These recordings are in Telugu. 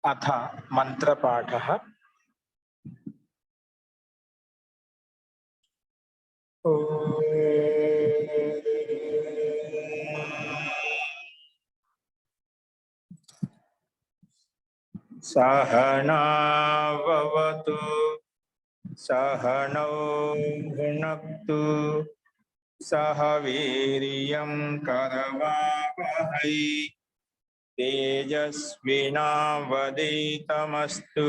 अथ मंत्रपाठः। सहनाववतु सहनौ भुनक्तु सह वीर्यं करवावहै तेजस्विनावधीतमस्तु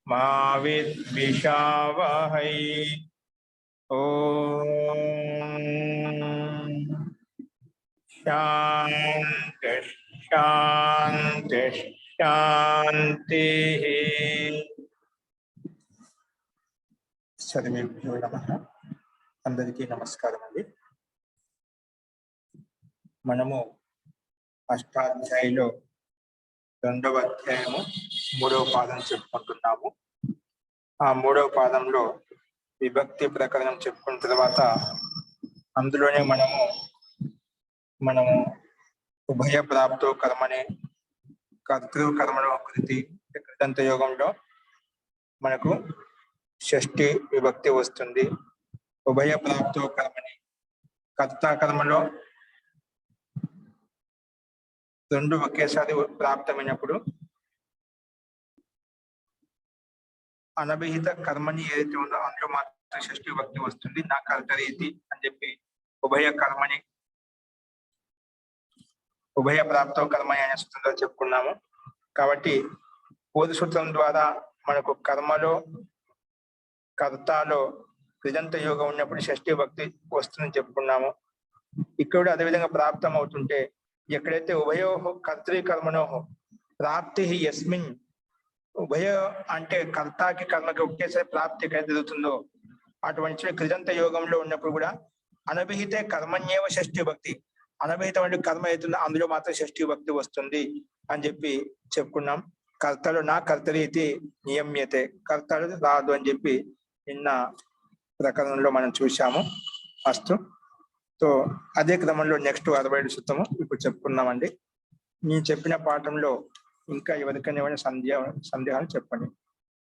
मा विद्विषावहै। ओम शांति शांति शांति। సర్వేభ్యో నమః. అందరికీ నమస్కారం అండి. మనము అష్టాధ్యాయిలో 2వ అధ్యాయము 3వ పాదం చెప్పుకుంటున్నాము. ఆ 3వ పాదంలో విభక్తి ప్రకరణం చెప్పుకున్న తర్వాత అందులోనే మనము ఉభయ ప్రాప్తో కర్మనే కర్తృ కర్మణో కృతి కృతంత యోగంలో మనకు షష్ఠి విభక్తి వస్తుంది. ఉభయ ప్రాప్తో కర్మని కర్త కర్మలో 2 ఒకేసారి ప్రాప్తమైనప్పుడు అనభిహిత కర్మని ఏదైతే ఉందో అందులో మాత్రం షష్ఠి విభక్తి వస్తుంది. నా కర్తరీతి అని చెప్పి ఉభయ ప్రాప్తో కర్మని అనే సూత్రంలో చెప్పుకున్నాము. కాబట్టి పూర్వ సూత్రం ద్వారా మనకు కర్మలో కర్తలో కృదంత యోగం ఉన్నప్పుడు షష్ఠి భక్తి వస్తుందని చెప్పుకున్నాము. ఇక్కడ అదేవిధంగా ప్రాప్తం అవుతుంటే ఎక్కడైతే ఉభయో కర్తృ కర్మణో ప్రాప్తి యస్మిన్, ఉభయ అంటే కర్తకి కర్మకి ఒకేసారి ప్రాప్తి ఎక్కడైతే జరుగుతుందో అటువంటి కృదంత యోగంలో ఉన్నప్పుడు కూడా అనభిహితే కర్మణ్యేవ షష్ఠి భక్తి, అనభిహితం అంటే కర్మ అవుతుందో అందులో మాత్రం షష్ఠి భక్తి వస్తుంది అని చెప్పి చెప్పుకున్నాం. కర్తలు నా కర్తరీతి నియమ్యతే, కర్తలు రాదు అని చెప్పి నిన్న ప్రకరణంలో మనం చూసాము. అస్తు. సో అదే క్రమంలో నెక్స్ట్ 67 సూత్రము ఇప్పుడు చెప్పుకున్నామండి. నేను చెప్పిన పాఠంలో ఇంకా ఎవరికైనా ఏమైనా సందేహాలు చెప్పండి.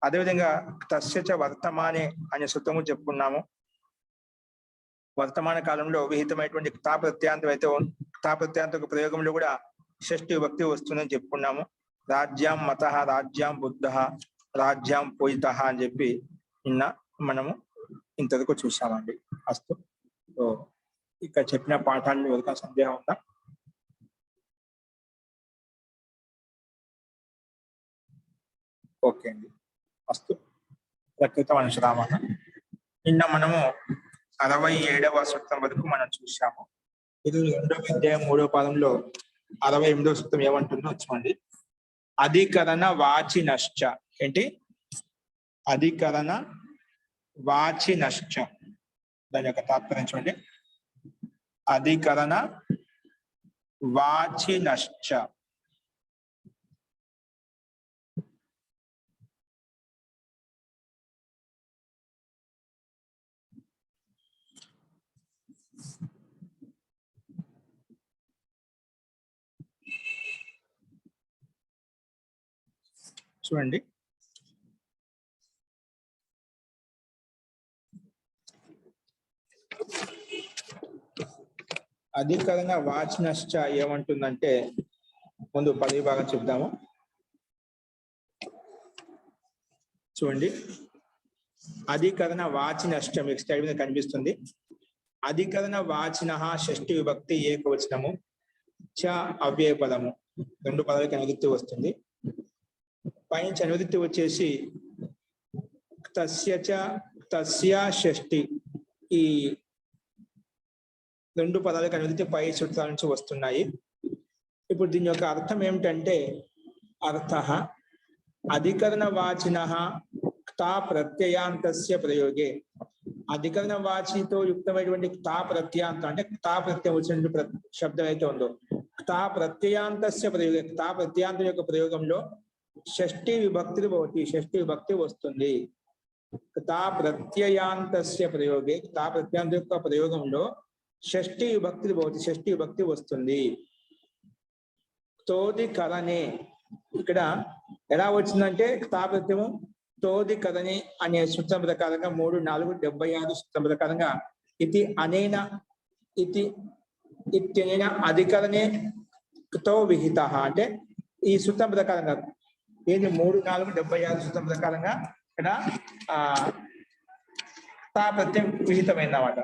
అదేవిధంగా తస్యచ వర్తమానే అనే సూత్రము చెప్పుకున్నాము. వర్తమాన కాలంలో విహితమైనటువంటి క్తా ప్రత్యాంతం అయితే క్తా ప్రత్యాంత ప్రయోగంలో కూడా షష్ఠి విభక్తి వస్తుందని చెప్పుకున్నాము. రాజ్యాం మత, రాజ్యాం బుద్ధ, రాజ్యాం పూజిత అని చెప్పి నిన్న మనము ఇంతవరకు చూసామండి. అస్తు. సో ఇక్కడ చెప్పిన పాఠాన్ని ఎవరికైనా సందేహం ఉందా? ఓకే అండి. అస్తు. ప్రకృతం అనుశ్రామణ. నిన్న మనము 67వ సూత్రం వరకు మనం చూసాము. ఇది 2వ అధ్యాయం 3వ పాదంలో 68వ సూత్రం ఏమంటుందో చూడండి. అధికరణ వాచినశ్చ. ఏంటి? అధికరణ వాచినశ్చ. దాని యొక్క తాత్పర్యం చూడండి. అధికరణ వాచినశ్చ. చూడండి, అధికరణ వాచినశ్చ ఏమంటుందంటే ముందు పదవి భాగం చెప్దాము. చూడండి, అధికరణ వాచినశ్చ మీకు స్లైడ్ మీద కనిపిస్తుంది. అధికరణ వాచిన షష్ఠి విభక్తి ఏకవచనము, చ అవ్యయ పదము, 2 పదాలకి అనువృత్తి వస్తుంది. పైనుంచి అనువృత్తి వచ్చేసి తస్య షష్ఠి, ఈ 2 పదాలకు అనువృత్తి పై సూత్రాల నుంచి వస్తున్నాయి. ఇప్పుడు దీని యొక్క అర్థం ఏమిటంటే అర్థ అధికరణ వాచిన క్తా ప్రత్యయాంతస్య ప్రయోగే. అధికరణ వాచితో యుక్తమైనటువంటి క్తా ప్రత్యాంతం అంటే క్తా ప్రత్యయం వచ్చినటువంటి శబ్దం అయితే ఉందో క్తా ప్రత్యయాంతస్య ప్రయోగే, క్తా ప్రత్యాంతం యొక్క ప్రయోగంలో షష్ఠి విభక్తి భవతి, షష్ఠి విభక్తి వస్తుంది. క్తా ప్రత్యయాంతస్య ప్రయోగే, క్తా ప్రత్యాంతం యొక్క ప్రయోగంలో షష్ఠి విభక్తి భవతి, షష్ఠి విభక్తి వస్తుంది. క్తోధికరణే ఇక్కడ ఎలా వచ్చిందంటే క్తా ప్రత్యయము తోది కథని అనే సూత్రం ప్రకారంగా 3, 4, 76 సూత్రం ప్రకారంగా ఇది అనేన ఇది ఇత్యనేన అధికరణే తో విహిత అంటే ఈ సూత్రం ప్రకారంగా ఏది 3, 4, 76 సూత్రం ప్రకారంగా ఇక్కడ తా ప్రత్యయం విహితమైందన్నమాట.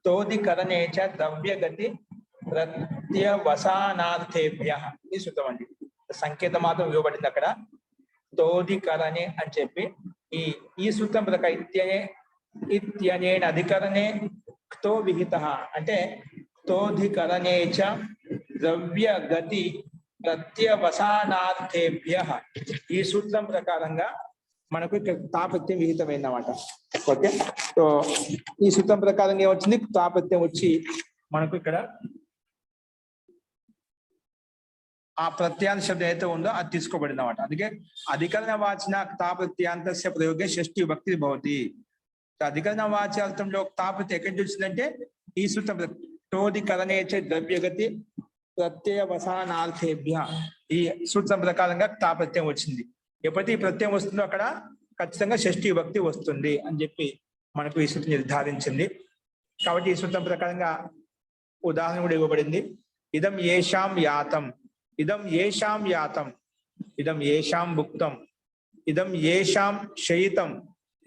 తోదికరణే చ ద్రవ్యగతి ప్రత్యవసానార్థేభ్య ఈ సూత్రం అండి. సంకేతం మాత్రం ఇవ్వబడింది అక్కడ తోదికరణే అని చెప్పి ఈ సూత్రం ప్రకారం ఇత్యనేన అధికరణే తో విహిత అంటే తోధికరణే చ ద్రవ్యగతి ప్రత్యవసానార్థేభ్య ఈ సూత్రం ప్రకారంగా మనకు ఇక్కడ తాపత్యం విహితమైందన్నమాట. ఓకే, సో ఈ సూత్రం ప్రకారంగా ఏమొచ్చింది తాపత్యం వచ్చి మనకు ఇక్కడ ఆ ప్రత్యాంత శబ్దం ఏదైతే ఉందో అది తీసుకోబడింది అన్నమాట. అందుకే అధికరణ వాచిన తాపత్యాంతస్య ప్రయోగే షష్ఠి భక్తి భవతి. అధికరణ వాచ్యార్థంలో తాపత్యం ఎక్కడి నుంచి వచ్చిందంటే ఈ సూత్రం తోదికరణే చ ద్రవ్యగతి ప్రత్యవసానార్థేభ్య ఈ సూత్రం ప్రకారంగా తాపత్యం వచ్చింది. ఎప్పుడైతే ఈ ప్రత్యయం వస్తుందో అక్కడ ఖచ్చితంగా షష్ఠి భక్తి వస్తుంది అని చెప్పి మనకు ఈ సూత్రం నిర్ధారించింది. కాబట్టి ఈ సూత్రం ప్రకారంగా ఉదాహరణ కూడా ఇవ్వబడింది. ఇదం ఏషాం యాతం, ఇదం ఏషాం యాతం, ఇదం ఏషాం భుక్తం, ఇదం ఏషాం శయితం,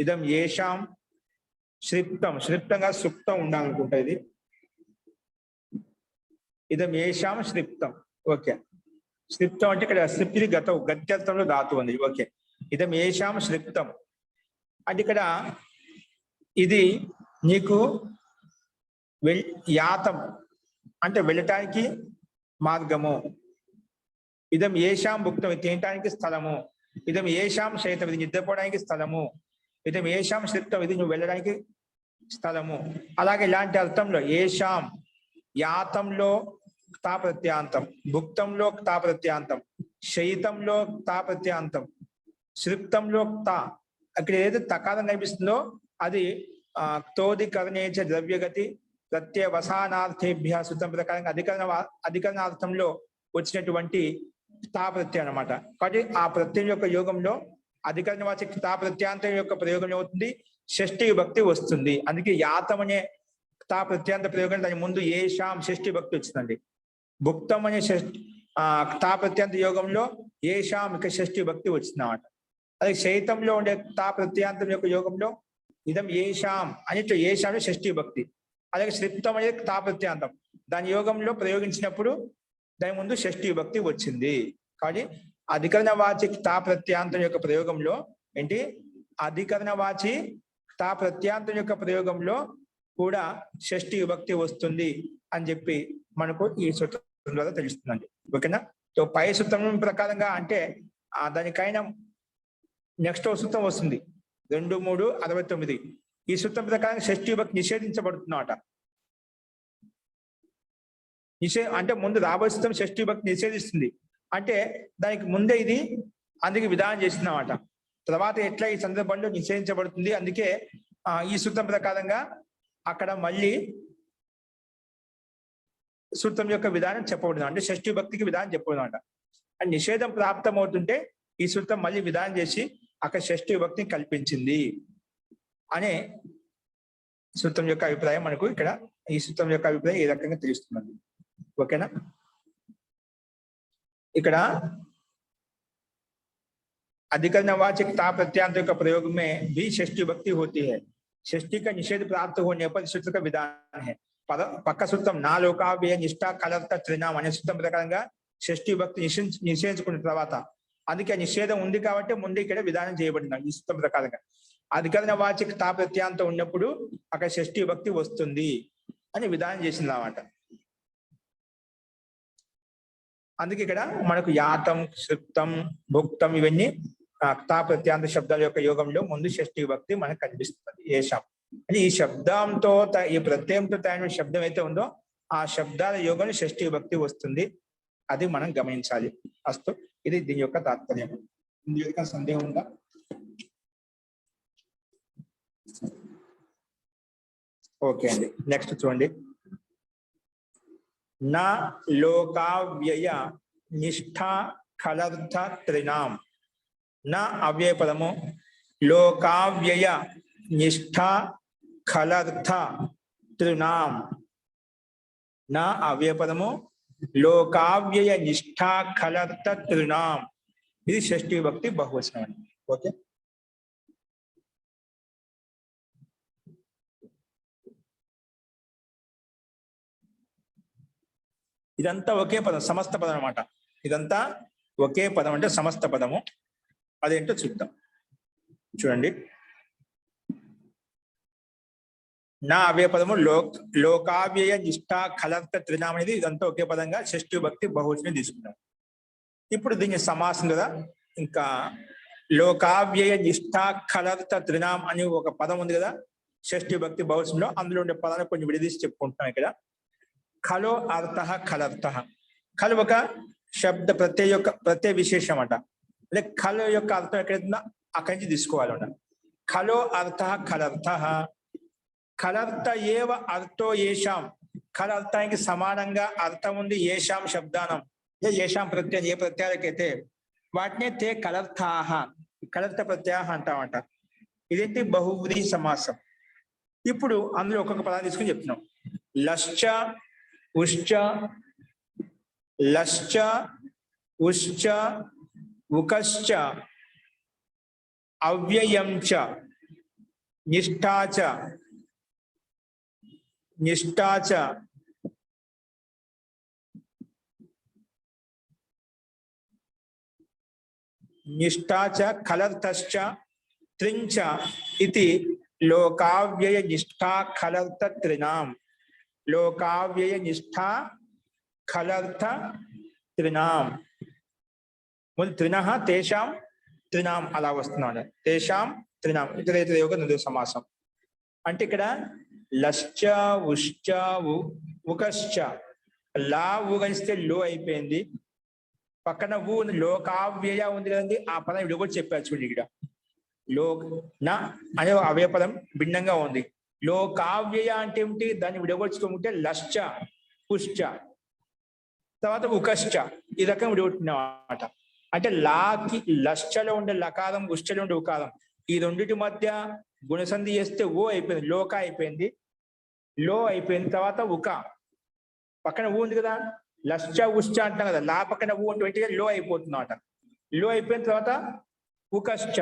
ఇదం ఏషాం శ్రిప్తం. శ్రిప్తంగా సుప్తం ఉండాలనుకుంటా ఇది. ఇదం ఏషాం శ్రిప్తం. ఓకే, శ్రిప్తం అంటే ఇక్కడ శ్రిప్తి గతం గత్యర్థంలో ధాతు ఉంది. ఓకే, ఇదం ఏషాం శ్రిప్తం అంటే ఇక్కడ ఇది నీకు యాతం అంటే వెళ్ళటానికి మార్గము. ఇదం ఏషాం భుక్తం ఇది తినటానికి స్థలము. ఇదం ఏషాం శైతం ఇది నిద్రపోవడానికి స్థలము. ఇదం ఏషాం శ్రిప్తం ఇది నువ్వు వెళ్ళడానికి స్థలము. అలాగే ఇలాంటి అర్థంలో ఏషాం యాతంలో క్తా ప్రత్యాంతం, భుక్తంలో క్తా ప్రత్యాంతం, శయితంలో క్తా ప్రత్యాంతం, శ్రిప్తంలో క్తా అక్కడ ఏదైతే తకారం కనిపిస్తుందో అది తోదికరణేచ ద్రవ్యగతి ప్రత్యవసానార్థేభ్య సూత్రం ప్రకారంగా అధికరణార్థంలో వచ్చినటువంటి క్తా ప్రత్యయం అన్నమాట. కాబట్టి ఆ ప్రత్యయం యొక్క యోగంలో అధికరణ వాచక క్తా ప్రత్యాంతం యొక్క ప్రయోగం అవుతుంది, షష్ఠి భక్తి వస్తుంది. అందుకే యాతం అనే క్తా ప్రత్యాంత ప్రయోగం దాని ముందు ఏషాం షష్ఠి భక్తి వచ్చిందండి. భుక్తం అనే క్తా ప్రత్యాంత యోగంలో ఏషాం ఇక షష్ఠి భక్తి వచ్చింది అన్నమాట. అలాగే శైతంలో ఉండే క్తా ప్రత్యాంతం యొక్క యోగంలో ఇదం ఏషాం అని ఏషాం షష్ఠి భక్తి. అలాగే శ్రిప్తం అనేది క్తా ప్రత్యాంతం దాని యోగంలో ప్రయోగించినప్పుడు దాని ముందు షష్ఠి భక్తి వచ్చింది. కాబట్టి అధికరణ వాచి క్తా ప్రత్యాంతం యొక్క ప్రయోగంలో ఏంటి అధికరణ వాచి క్తా ప్రత్యాంతం యొక్క ప్రయోగంలో కూడా షష్ఠి విభక్తి వస్తుంది అని చెప్పి మనకు ఈ సూత్రం ద్వారా తెలుస్తుందండి. ఓకేనా? సో పై సూత్రం ప్రకారంగా అంటే దానికైనా నెక్స్ట్ సూత్రం వస్తుంది 2, 3, 69. ఈ సూత్రం ప్రకారం షష్ఠి విభక్తి నిషేధించబడుతున్నమాట. అంటే ముందు రాబోయే సూత్రం షష్ఠి విభక్తి నిషేధిస్తుంది అంటే దానికి ముందే ఇది అందుకే విధానం చేసిందన్నమాట. తర్వాత ఎట్లా ఈ సందర్భంలో నిషేధించబడుతుంది. అందుకే ఈ సూత్రం ప్రకారంగా అక్కడ మళ్ళీ సూత్రం యొక్క విధానం చెప్పబడింది. అంటే షష్ఠి భక్తికి విధానం చెప్పబడింది అంట. అండ్ నిషేధం ప్రాప్తం అవుతుంటే ఈ సూత్రం మళ్ళీ విధానం చేసి అక్కడ షష్ఠి భక్తిని కల్పించింది అనే సూత్రం యొక్క అభిప్రాయం మనకు ఇక్కడ ఈ సూత్రం యొక్క అభిప్రాయం ఏ రకంగా తెలుస్తున్నది. ఓకేనా? ఇక్కడ अधिकरण वाचक ता प्रत्यांत का प्रयोग में भी षष्ठी भक्ति होती है. षष्ठी का निषेध प्राप्त होने पर सूत्र का विधान है. पक्का सूत्रम ना लोकाव्य निष्ठा कलर्थ त्रिनाम अने सूत्रम प्रकारंगा షష్ఠి భక్తి నిషేధించుకున్న తర్వాత అందుకే నిషేధం ఉంది కాబట్టి ముందు ఇక్కడ విధానం చేయబడింది ఈ సూత్రం ప్రకారంగా. అధికరణ వాచక తా ప్రత్యాంతం ఉన్నప్పుడు అక్కడ షష్ఠి భక్తి వస్తుంది అని విధానం చేసింది అన్నమాట. అందుకే ఇక్కడ మనకు యాతం, శ్రిప్తం, భుక్తం ఇవన్నీ తా ప్రత్యాంత శబ్దాల యొక్క యోగంలో ముందు షష్ఠి భక్తి మనకు కనిపిస్తుంది. ఏషాం అని ఈ శబ్దంతో ఈ ప్రత్యయంతో తయారైన శబ్దం అయితే ఉందో ఆ శబ్దాల యోగంలో షష్ఠి భక్తి వస్తుంది అది మనం గమనించాలి. అస్తు, ఇది దీని యొక్క తాత్పర్యం. ఇందులో సందేహం ఉందా? ఓకే అండి, నెక్స్ట్ చూడండి. నా లోకావ్యయ నిష్ఠా ఖలర్థ త్రినాం. నా అవ్యయ పదము లోకావ్యయ నిష్ఠా ఖలర్థ త్రినాం. నా అవ్యయ పదము లోకావ్యయ నిష్ఠా ఖలర్థ త్రినాం. ఇది షష్ఠీ భక్తి బహువచనం అండి. ఓకే, ఇదంతా ఒకే పదం, సమస్త పదం అనమాట. ఇదంతా ఒకే పదం అంటే సమస్త పదము. అదేంటో చూద్దాం. చూడండి, నా అవ్యయ పదము లోకావ్యయ నిష్ఠా ఖలర్థ త్రినాం అనేది ఇదంతా ఒకే పదంగా షష్ఠీ భక్తి బహువచనం తీసుకున్నాం. ఇప్పుడు దీన్ని సమాసం కదా, ఇంకా లోకావ్యయ నిష్ఠా ఖలర్థ త్రినాం అని ఒక పదం ఉంది కదా షష్ఠీ భక్తి బహువచనంలో. అందులో ఉండే పదాన్ని కొంచెం విడదీసి చెప్పుకుంటున్నాం ఇక్కడ. ఖలో అర్థ ఖలర్థ. ఖల్ ఒక శబ్ద ప్రత్యయ విశేషం అంట. అంటే ఖల్ యొక్క అర్థం ఎక్కడైతుందో అక్కడి నుంచి తీసుకోవాలన్నమాట. ఖలో అర్థ ఖలర్థ. ఖలర్థ ఏవ అర్థో ఏషాం. ఖల్ అర్థానికి సమానంగా అర్థం ఉంది ఏషాం శబ్దానం. ఏషాం ప్రత్యయం, ఏ ప్రత్యయాలకైతే వాటినే తే ఖలర్థాః, ఖలర్థ ప్రత్యయాః అంటామంట. ఇదేంటి బహువ్రీహి సమాసం. ఇప్పుడు అందులో ఒక్కొక్క పదాన్ని తీసుకుని చెప్తున్నాం. లశ్చ ఉశ్చ, లశ్చ ఉశ్చ ఉకశ్చ అవ్యయం చ నిష్ఠా చ ఖలర్థశ్చ త్రించ ఇతి లోకావ్యయ నిష్ఠా ఖలర్థ త్రినాం. లోకావ్యయ నిష్ఠా ఖలర్థ త్రినాం. ముందు త్రినః తేషాం త్రినాం అలా వస్తున్నాడు. తేషాం త్రినాం ఇతరేతర యోగ నదు సమాసం. అంటే ఇక్కడ లశ్చ ఉశ్చ ఉకశ్చ. లా ఊగలిస్తే లో అయిపోయింది. పక్కన ఊ లోకావ్యయ ఉంది కదండి, ఆ పదం ఇప్పుడు కూడా చెప్పారు చూడండి. ఇక్కడ నా అనే అవయ పదం భిన్నంగా ఉంది. లోకావ్యయ అంటే ఏమిటి, దాన్ని విడగొచ్చుకుంటే లశ్చ పుశ్చ తర్వాత ఉకశ్చ ఈ రకం విడగొట్టినమాట. అంటే లాకి లశ్చలో ఉండే లకారం, ఉశ్చలో ఉండే ఉకారం, ఈ రెండింటి మధ్య గుణసంధి చేస్తే ఓ అయిపోయింది, లోక అయిపోయింది, లో అయిపోయింది. తర్వాత ఉక పక్కన ఊ ఉంది కదా, లశ్చ ఉశ్చ అంటాం కదా, లా పక్కన ఊ అంటే లో అయిపోతుంది అన్నమాట. లో అయిపోయిన తర్వాత ఉకశ్చ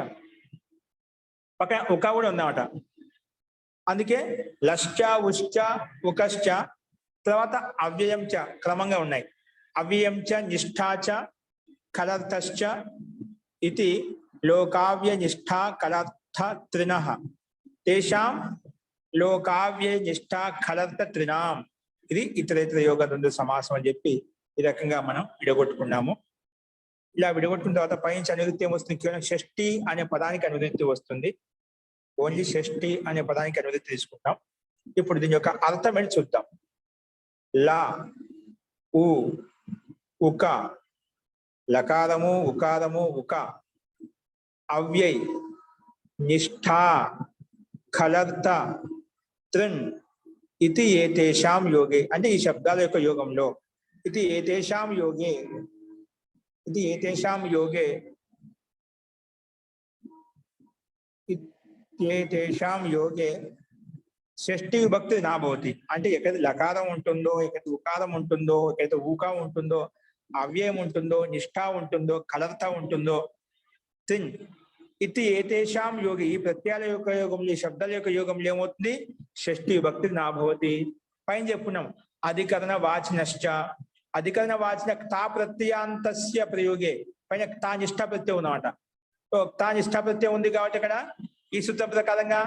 పక్కన ఉక కూడా ఉందన్నమాట. అందుకే లశ్చ ఉశ్చ ఉకశ్చ తర్వాత అవ్యయం చ క్రమంగా ఉన్నాయి. అవ్యయం చ నిష్ఠా చ ఖలర్థశ్చ ఇది లోకావ్య నిష్ఠా ఖలర్థ త్రినః. తేషాం లోకావ్య నిష్ఠా ఖలర్థ త్రినాం. ఇది ఇతరేతర యోగ ద్వంద్వ సమాసం అని చెప్పి ఈ రకంగా మనం విడగొట్టుకున్నాము. ఇలా విడగొట్టుకున్న తర్వాత పైనుంచి అనువృత్తి ఏమొస్తుంది, కేవలం షష్ఠి అనే పదానికి అనువృత్తి వస్తుంది. ఓన్లీ షష్ఠి అనే పదానికి అనువృత్తి తీసుకుంటాం. ఇప్పుడు దీని యొక్క అర్థం ఏంటి చూద్దాం. లా ఉ ఉక, లకారము ఉకారము ఉక, అవ్యయ్ నిష్ఠా ఖలర్థ త్రిన్ ఇది ఏతేషాం యోగే. అంటే ఈ శబ్దాల యొక్క యోగంలో ఇది ఏతేషాం యోగే, ఇది ఏతేషాం యోగే, ఏతేషాం యోగే షష్ఠి విభక్తి నా భవతి. అంటే ఎక్కడైతే లకారం ఉంటుందో, ఎక్కడైతే ఉకారం ఉంటుందో, ఎక్కడైతే ఊకా ఉంటుందో, అవ్యయం ఉంటుందో, నిష్ఠా ఉంటుందో, కలర్త ఉంటుందో, తిన్ ఇది ఏతేషాం యోగి, ఈ ప్రత్యయాల యొక్క యోగంలో, ఈ శబ్దాల యొక్క యోగంలో ఏమవుతుంది, షష్ఠి విభక్తి నా భవతి. పైన చెప్పుకున్నాం అధికరణ వాచినశ్చ. అధికరణ వాచిన తా ప్రత్యయాంతస్య ప్రయోగే పైన తా నిష్ఠా ప్రత్యయం ఉన్నమాట. తా నిష్ఠా ప్రత్యయం ఉంది కాబట్టి ఇక్కడ ఈ సూత్రం ప్రకారంగా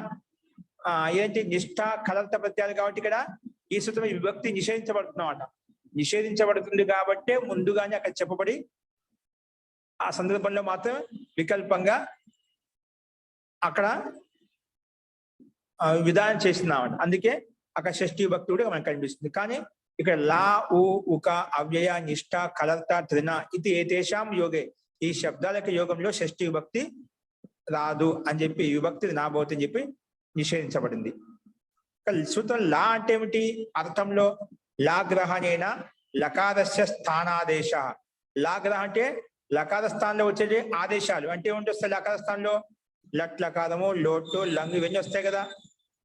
ఏంటి నిష్ఠా కలర్త ప్రత్యయాలు కాబట్టి ఇక్కడ ఈ సూత్రం విభక్తి నిషేధించబడుతున్నమాట. నిషేధించబడుతుంది కాబట్టే ముందుగానే అక్కడ చెప్పబడి ఆ సందర్భంలో మాత్రం వికల్పంగా అక్కడ విధానం చేస్తున్నామంట. అందుకే అక్కడ షష్ఠి విభక్తి కూడా మనకు కనిపిస్తుంది. కానీ ఇక్కడ లా ఉ ఉక అవ్యయ నిష్ఠ కలర్త త్రిన ఇది ఏతేషాం యోగే, ఈ శబ్దాల యొక్క యోగంలో షష్ఠి విభక్తి రాదు అని చెప్పి విభక్తి నాబోతు అని చెప్పి నిషేధించబడింది. సూత్రం లా అంటే ఏమిటి? అర్థంలో లా గ్రహణేన లకారస్య స్థానాదేశ. లా గ్రహ అంటే లకార స్థానంలో వచ్చే ఆదేశాలు. అంటే ఏమిటి వస్తాయి లకార స్థానంలో? లట్ లకారము, లోటు, లంగ్ ఇవన్నీ వస్తాయి కదా.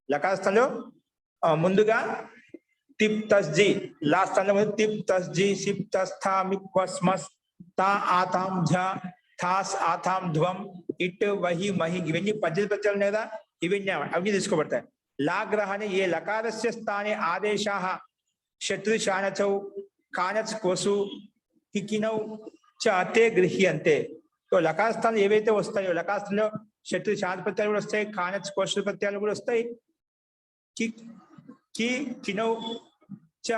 లకార స్థానంలో ముందుగా తిప్ తస్ జి, లా స్థానంలో తిప్ తస్ జి, సిప్ తస్ థా, మిక్ వస్ మస్, తా ఆతాం ఝ, థాస్ ఆతాం ధ్వం, ఇట్ వహి మహి ఇవన్నీ పద్ధతి ప్రత్యయాలు కదా. ఇవన్నీ అవన్నీ తీసుకోబడతాయి. లా గ్రహణే ఏ లకారస్య స్థానే ఆదేశాః శత్రుశానచౌ కానచ్ కోసు కికినౌ చ తే గృహ్యంతే. సో లకార స్థానం ఏవైతే వస్తాయో లకార స్థానంలో శత్రు శాంత ప్రత్యయాలు కూడా వస్తాయి, కానచ్ కోసు ప్రత్యయాలు కూడా వస్తాయి. కి కినౌ చ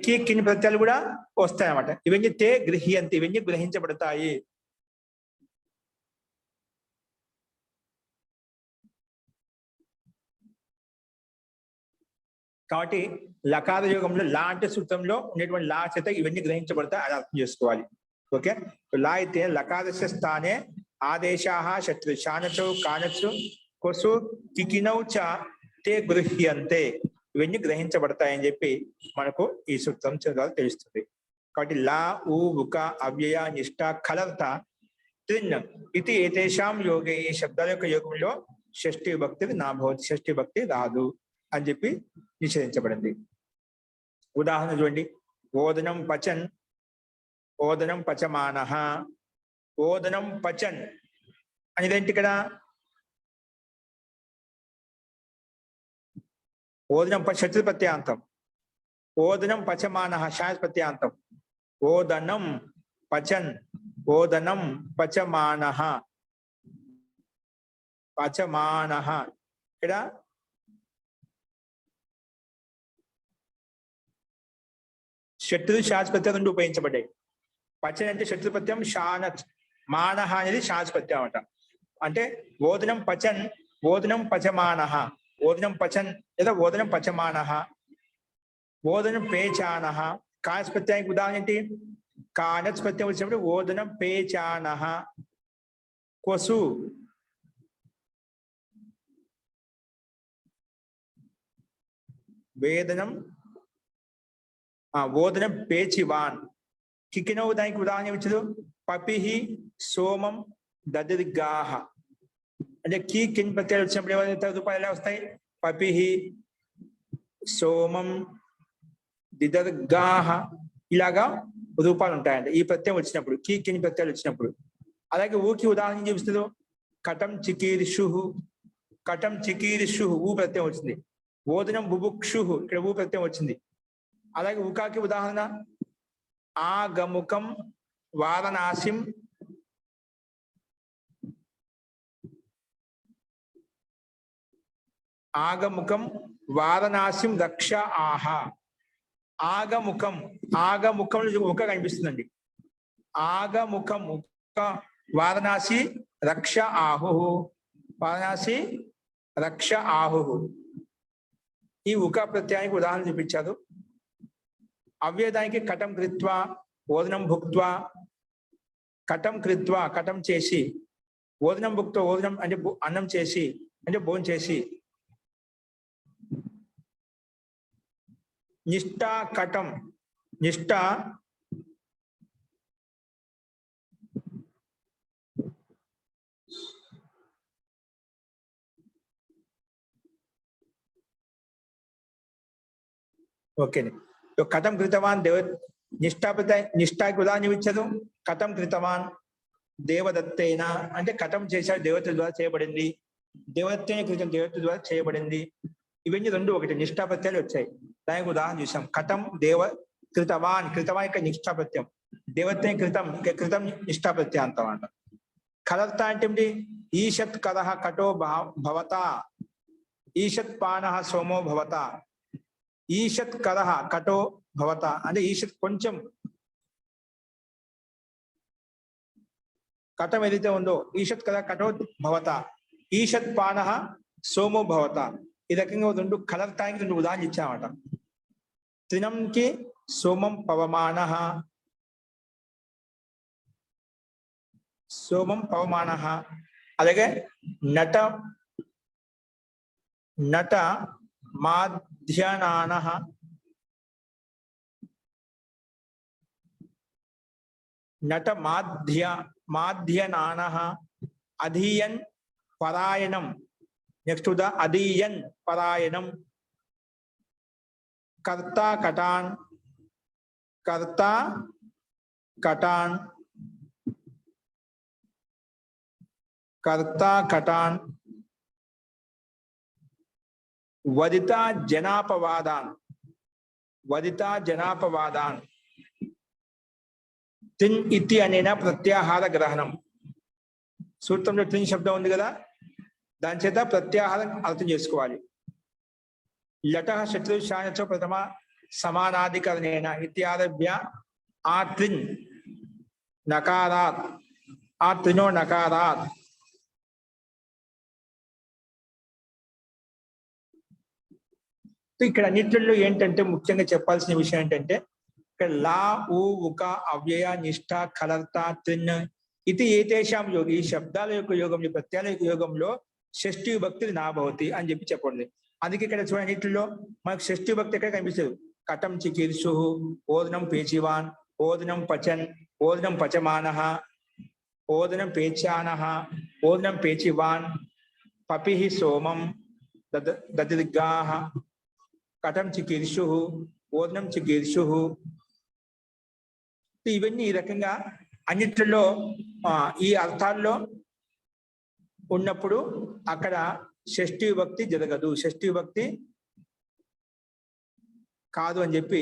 కి కిని ప్రత్యయాలు కూడా వస్తాయి అన్నమాట. ఇవన్నీ తే గృహ్యంతే, ఇవన్నీ గ్రహించబడతాయి. కాబట్టి లకార యోగంలో లా అంటే సూత్రంలో ఉండేటువంటి లా చేత ఇవన్నీ గ్రహించబడతాయి, అది అర్థం చేసుకోవాలి. ఓకే, లా అయితే లకారస్య స్థానే ఆదేశాః శత్రు శానచౌ కానచు కొసు కికినౌ చ తే గృహ్యంతే, ఇవన్నీ గ్రహించబడతాయని చెప్పి మనకు ఈ సూత్రం చదవాలి తెలుస్తుంది. కాబట్టి లా ఉ ఉక అవ్యయ నిష్ఠ కలర్త త్రిన్ ఇది ఏతేషాం యోగే, ఈ శబ్దాల యొక్క యోగంలో షష్ఠి విభక్తి నాభవతి, షష్ఠి భక్తి రాదు అని చెప్పి నిషేధించబడింది. ఉదాహరణ చూడండి, ఓదనం పచన్, ఓదనం పచమానః. ఓదనం పచన్ అనేదేంటి ఇక్కడ? ఓదనం షష్ఠి ప్రత్యయాంతం, ఓదనం పచమానః షాస్ ప్రత్యయాంతం. ఓదనం పచన్, ఓదనం పచమానః, పచమానః. ఇక్కడ శత్రు శాస్త్రత్యం రెండు ఉపయోగించబడ్డాయి. పచన్ అంటే శత్రు ప్రత్యయం, షానచ్ మానహ అనేది శాస్త్రత్యం అంట. అంటే ఓదనం పచన్, ఓదనం పచమానః, ఓదనం పచన్ లేదా ఓదనం పచమానః, ఓదనం పేచానః. కానచ్ ప్రత్యయానికి ఉదాహరణ ఏంటి? కానచ్ ప్రత్యయం వచ్చినప్పుడు ఓదనం పేచానః. కొసు వేదనం, ఓదనం పేచివాన్. కికినవు దానికి ఉదాహరణ ఇచ్చదు పపిహి సోమం దదిర్గాహ. అంటే కీ కిన్ ప్రత్యయాలు వచ్చినప్పుడు ఏవైతే రూపాయలు ఎలా వస్తాయి? పపిహి సోమం దిదర్గాహ ఇలాగా రూపాలు ఉంటాయంట ఈ ప్రత్యయం వచ్చినప్పుడు, కీ కిన్ ప్రత్యయాలు వచ్చినప్పుడు. అలాగే ఊకి ఉదాహరణ చూపిస్తుంది కటం చికీర్షు, కటం చికీర్షు ఊ ప్రత్యయం వచ్చింది. ఓదనం బుభుక్షు, ఇక్కడ ఊ ప్రత్యయం వచ్చింది. అలాగే ఉకాకి ఉదాహరణ ఆగముఖం వారణాసిం, ఆగముఖం వారణాసిం రక్ష ఆహ. ఆగముఖం, ఆగముఖం ముఖ కనిపిస్తుందండి. ఆగముఖం ముఖ వారణాసి రక్ష ఆహు, వారణాసి రక్ష ఆహు. ఈ ఉక ప్రత్యయానికి ఉదాహరణ చూపించారు. అవ్యదానికి కటం కృత్వా ఓదనం భుక్త్వా, కటం కృత్వా కటం చేసి, ఓదనం భుక్త్వా ఓదనం అంటే అన్నం చేసి అంటే భోజనం చేసి. నిష్ఠ కటం, నిష్ఠ ఓకే. కథం కృతవాన్ దేవ నిష్ఠాపత, నిష్ఠాకి ఉదాహరణ ఇచ్చదు. కథం కృతవాన్ దేవదత్తేన అంటే కథం చేశాడు, దేవత ద్వారా చేయబడింది. దేవదత్తేన కృతం, దేవత ద్వారా చేయబడింది. ఇవన్నీ రెండు ఒకటి నిష్ఠాపత్యాలు వచ్చాయి. దానికి ఉదాహరణ చూసాం. కథం దేవ కృతవాన్, కృతవాన్ యొక్క నిష్ఠాపత్యం. దేవతే కృతం, కృతం నిష్ఠాపత్యాంతం అంట. కలర్త అంటే ఏంటి? ఈషత్ కరః కటో భవత, ఈషత్ పానః సోమో భవత. ఈషత్ కరః కటో భవత అంటే ఈషత్ కొంచెం కటం ఏదైతే ఉందో ఈషత్ కరః కటో భవత, ఈషత్ పానః సోమో భవత. ఈ రకంగా రెండు కలర్తానికి రెండు ఉదాహరణ ఇచ్చామట. त्रिनंకి सोमं पवमानः అలాగే నట నట మాధ్యానానః నట మాధ్యానానః అధీయన్ పరాయణం నెక్స్ట్ ద అధీయన్ పరాయణం कर्ता कटान वदिता जनापवादान तिन इति अनेना प्रत्याहार ग्रहणम सूत्రంలో తిన్ శబ్దం ఉంది కదా దాని చేత ప్రత్యాహారం అర్థం చేసుకోవాలి लटः शत्रुशाच प्रथम समानाधिकरणेन इत्यारभ्य आत्रिन नकारात् आत्रिनो नकारात् ఇక్కడ అన్నిటిలో ఏంటంటే ముఖ్యంగా చెప్పాల్సిన విషయం ఏంటంటే ఇక్కడ లా ఊ ఉక అవ్యయ నిష్ఠ కలర్త త్రిన్ ఇది ఏతేషాం యోగి ఈ శబ్దాల యొక్క యోగంలో ప్రత్యయాల యొక్క యోగంలో షష్ఠి విభక్తి నాభవతి అని చెప్పండి అందుకే ఇక్కడ చూడండి అన్నిటిలో మనకు షష్ఠి విభక్తి ఎక్కడ కనిపిస్తుంది కటం చికీర్షు ఓదనం పేచివాన్ ఓదనం పచన్ ఓదనం పచమానః ఓదనం పేచానః ఓదనం పేచివాన్ పపిః సోమం దదిర్గాః కటం చికీర్షు ఓదనం చికీర్షు ఇవన్నీ ఈ రకంగా అన్నిటిలో ఈ అర్థాల్లో ఉన్నప్పుడు అక్కడ షష్ఠి విభక్తి జరగదు షష్ఠి విభక్తి కాదు అని చెప్పి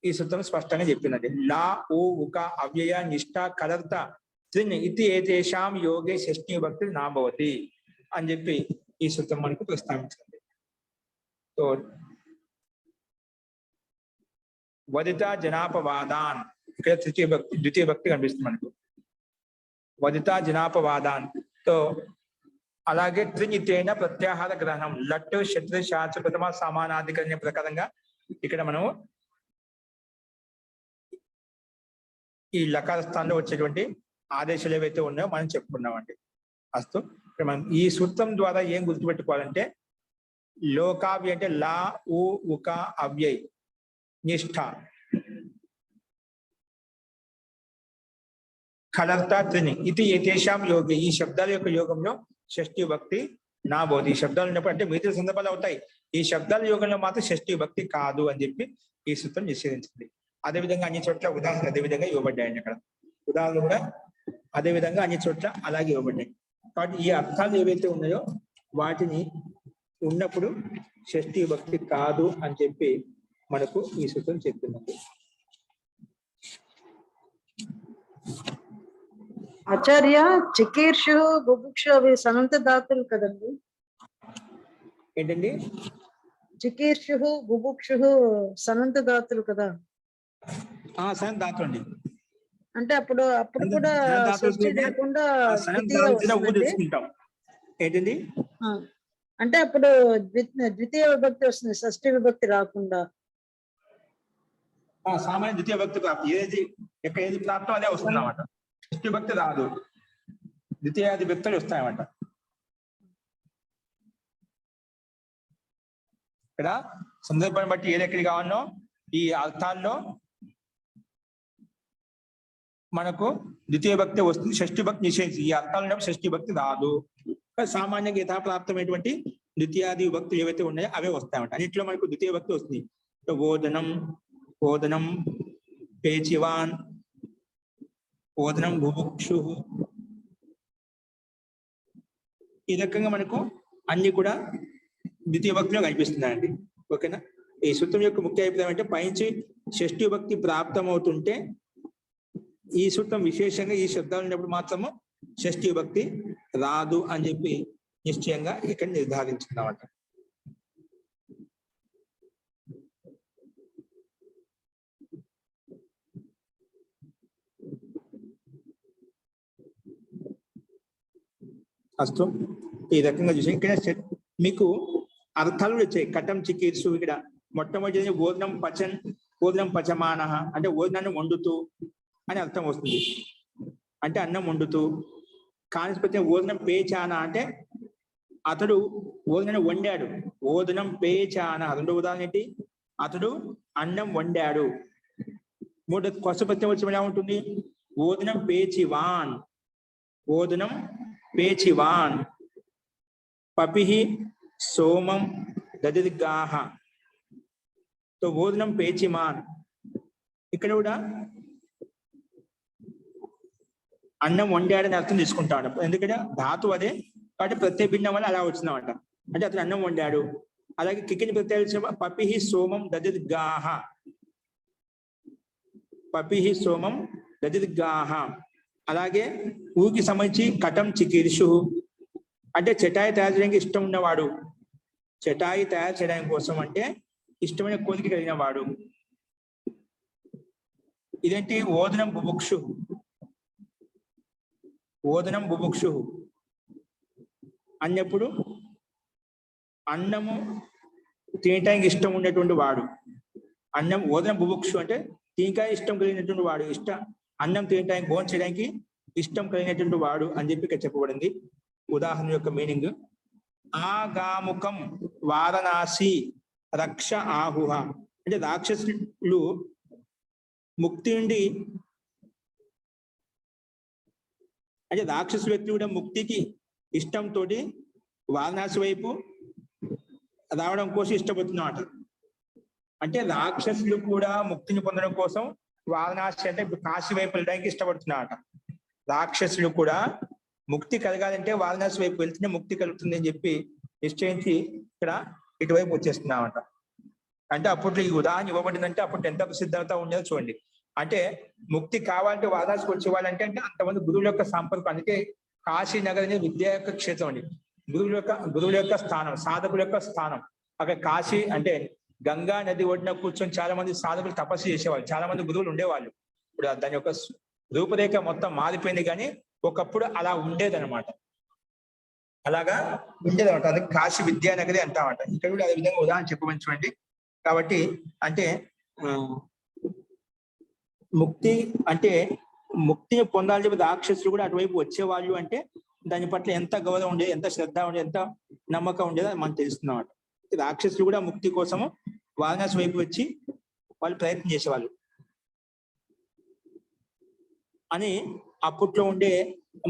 ఈ సూత్రం స్పష్టంగా చెప్పినది లా ఊ ఉక అవ్యయ నిష్ఠ కలర్త త్రిన్ ఇది ఏతేషాం యోగే షష్ఠి విభక్తి నాభవతి అని చెప్పి ఈ సూత్రం మనకు ప్రస్తావించింది సో వదిత జనాపవాదాన్ ఇక్కడ ద్వితీయ భక్తి కనిపిస్తుంది మనకు వదిత జనాపవాదాన్ తో అలాగే త్రినితేన ప్రత్యాహార గ్రహణం లట్ శత్రు శాచ ప్రథమ సమానాధికరణ ప్రకారంగా ఇక్కడ మనం ఈ లకార స్థానంలో వచ్చేటువంటి ఆదేశాలు ఏవైతే ఉన్నాయో మనం చెప్పుకున్నామండి అస్తు ఇక్కడ మనం ఈ సూత్రం ద్వారా ఏం గుర్తుపెట్టుకోవాలంటే లోకావ్య అంటే లా ఊ ఉక అవ్యయ్ నిష్ఠ కలర్త త్రిని ఇది ఏతేషాం యోగి ఈ శబ్దాల యొక్క యోగంలో షష్ఠి భక్తి నా బోధి ఈ శబ్దాలు ఉన్నప్పుడు అంటే మిగతా సందర్భాలు అవుతాయి ఈ శబ్దాల యోగంలో మాత్రం షష్ఠి భక్తి కాదు అని చెప్పి ఈ సూత్రం నిషేధించింది అదేవిధంగా అన్ని చోట్ల ఉదాహరణ అదేవిధంగా ఇవ్వబడ్డాయండి అక్కడ ఉదాహరణలు కూడా అదేవిధంగా అన్ని చోట్ల అలాగే ఇవ్వబడ్డాయి కాబట్టి ఈ అర్థాలు ఏవైతే ఉన్నాయో వాటిని ఉన్నప్పుడు షష్ఠి భక్తి కాదు అని చెప్పి మనకు ఈ సూత్రం చెప్తున్నది ఆచార్య చికీర్షు బుభుక్షు అవి సనంత ధాతులు కదండి ఏంటండి చికీర్షు బుభుక్షు సనంత ధాతులు కదా సనంత ధాతులు అండి అంటే అప్పుడు కూడా షష్ఠి లేకుండా ఏంటండి అంటే అప్పుడు ద్వితీయ విభక్తి వస్తుంది షష్ఠి విభక్తి రాకుండా సామాన్య ద్వితీయ భక్తి ప్రాప్తి ఏది ప్రాప్తం అదే వస్తుంది అన్నమాట షష్ఠి భక్తి రాదు ద్వితీయాది భక్తులు వస్తాయన్నమాట ఇక్కడ సందర్భాన్ని బట్టి ఏది ఎక్కడికి కావాలో ఈ అర్థాల్లో మనకు ద్వితీయ భక్తి వస్తుంది షష్ఠి భక్తి నిషేధించి ఈ అర్థాలు షష్ఠి భక్తి రాదు సామాన్యంగా యథాప్రాప్తమైనటువంటి ద్వితీయాది భక్తులు ఏవైతే ఉన్నాయో అవే వస్తాయన్నమాట అన్నింటిలో మనకు ద్వితీయ భక్తి వస్తుంది ఓదనం పేచివాన్ ఓదనం బుభుక్షు ఈ రకంగా మనకు అన్ని కూడా ద్వితీయ భక్తిలో కనిపిస్తున్నాయండి ఓకేనా ఈ సూత్రం యొక్క ముఖ్య అభిప్రాయం అంటే పైనుంచి షష్ఠి భక్తి ప్రాప్తమవుతుంటే ఈ సూత్రం విశేషంగా ఈ శబ్దాలు ఉన్నప్పుడు మాత్రము షష్ఠి భక్తి రాదు అని చెప్పి నిశ్చయంగా ఇక్కడ నిర్ధారించుకున్నామట అస్తు ఈ రకంగా చూసి ఇక్కడ మీకు అర్థాలు కూడా వచ్చాయి కటం చికీర్సు ఇక్కడ మొట్టమొదటి ఓదనం పచన్ ఓదనం పచమాన అంటే ఓదనాన్ని వండుతూ అని అర్థం వస్తుంది. అంటే అన్నం వండుతూ. కానిస్పతి ఓదనం పేచాన అంటే అతడు ఓదనాన్ని వండాడు. ఓదనం పేచాన రెండో ఉదాహరణ ఏంటి? అతడు అన్నం వండాడు. మూడో కొసపత్యం వచ్చి ఎలా ఉంటుంది? ఓదనం పేచివాన్. ఓదనం పేచివాన్. పపిహి సోమం దదిర్గాహ. తో ఓదనం పేచిమాన్. ఇక్కడ కూడా అన్నం వండాడని అర్థం తీసుకుంటాడు. ఎందుకంటే ధాతు అదే కాబట్టి ప్రత్యయ భిన్నం వల్ల అలా వచ్చిందన్నమాట. అంటే అతను అన్నం వండాడు. అలాగే కికిని ప్రత్యయ పపిహి సోమం దదిర్గాహ. పపిహి సోమం దదిర్గాహ. అలాగే ఊకి సంబంధించి కటం చికీర్షు అంటే చెటాయి తయారు చేయడానికి ఇష్టం ఉన్నవాడు. చెటాయి తయారు చేయడానికి కోసం అంటే ఇష్టమైన కోరిక కలిగిన వాడు. ఇదేంటి? ఓదనం బుభుక్షు. ఓదనం బుభుక్షు అన్నప్పుడు అన్నము తినటానికి ఇష్టం ఉన్నటువంటి వాడు. అన్నం ఓదనం బుభుక్షు అంటే తినటానికి ఇష్టం కలిగినటువంటి వాడు. అన్నం తినటానికి భోజనం చేయడానికి ఇష్టం కలిగినటువంటి వాడు అని చెప్పి ఇక్కడ చెప్పబడింది. ఉదాహరణ యొక్క మీనింగ్ ఆగాముఖం వారణాసి రక్ష ఆహుహ అంటే రాక్షసులు ముక్తి నుండి అంటే రాక్షసు వ్యక్తి కూడా ముక్తికి ఇష్టంతో వారణాసి వైపు రావడం కోసం ఇష్టపడుతున్నమాట. అంటే రాక్షసులు కూడా ముక్తిని పొందడం కోసం వారణాసి అంటే కాశీ వైపు వెళ్ళడానికి ఇష్టపడుతున్నమాట. రాక్షసులు కూడా ముక్తి కలగాలంటే వారణాసి వైపు వెళ్తేనే ముక్తి కలుగుతుంది అని చెప్పి నిశ్చయించి ఇక్కడ ఇటువైపు వచ్చేస్తున్నామట. అంటే అప్పట్లో ఈ ఉదాహరణ ఇవ్వబడిందంటే అప్పుడు ఎంత ప్రసిద్ధత ఉండేదో చూడండి. అంటే ముక్తి కావాలంటే వారణాసికి వచ్చేవాళ్ళంటే అంటే అంతమంది గురువుల యొక్క సంపర్కం. అందుకే కాశీ నగర్ అనేది విద్య యొక్క క్షేత్రం అండి. గురువుల యొక్క స్థానం, సాధకుల యొక్క స్థానం. అక్కడ కాశీ అంటే గంగా నది ఒడ్డున కూర్చొని చాలా మంది సాధకులు తపస్సు చేసేవాళ్ళు. చాలా మంది గురువులు ఉండేవాళ్ళు. ఇప్పుడు దాని యొక్క రూపురేఖ మొత్తం మారిపోయింది, కానీ ఒకప్పుడు అలా ఉండేదన్నమాట. అలాగా ఉండేదన్నమాట. అందుకే కాశీ విద్యానగరి అంటామట. ఇక్కడ కూడా అదే విధంగా ఉదాహరణ చెప్పమండి. కాబట్టి అంటే ముక్తి అంటే ముక్తిని పొందాలని చెప్పి రాక్షసులు కూడా అటువైపు వచ్చేవాళ్ళు. అంటే దాని పట్ల ఎంత గౌరవం ఉండేది, ఎంత శ్రద్ధ ఉండేది, ఎంత నమ్మకం ఉండేదో అది మనకు తెలుస్తుందన్నమాట. రాక్షసులు కూడా ముక్తి కోసము వారణాసి వైపు వచ్చి వాళ్ళు ప్రయత్నం చేసేవాళ్ళు అని అప్పట్లో ఉండే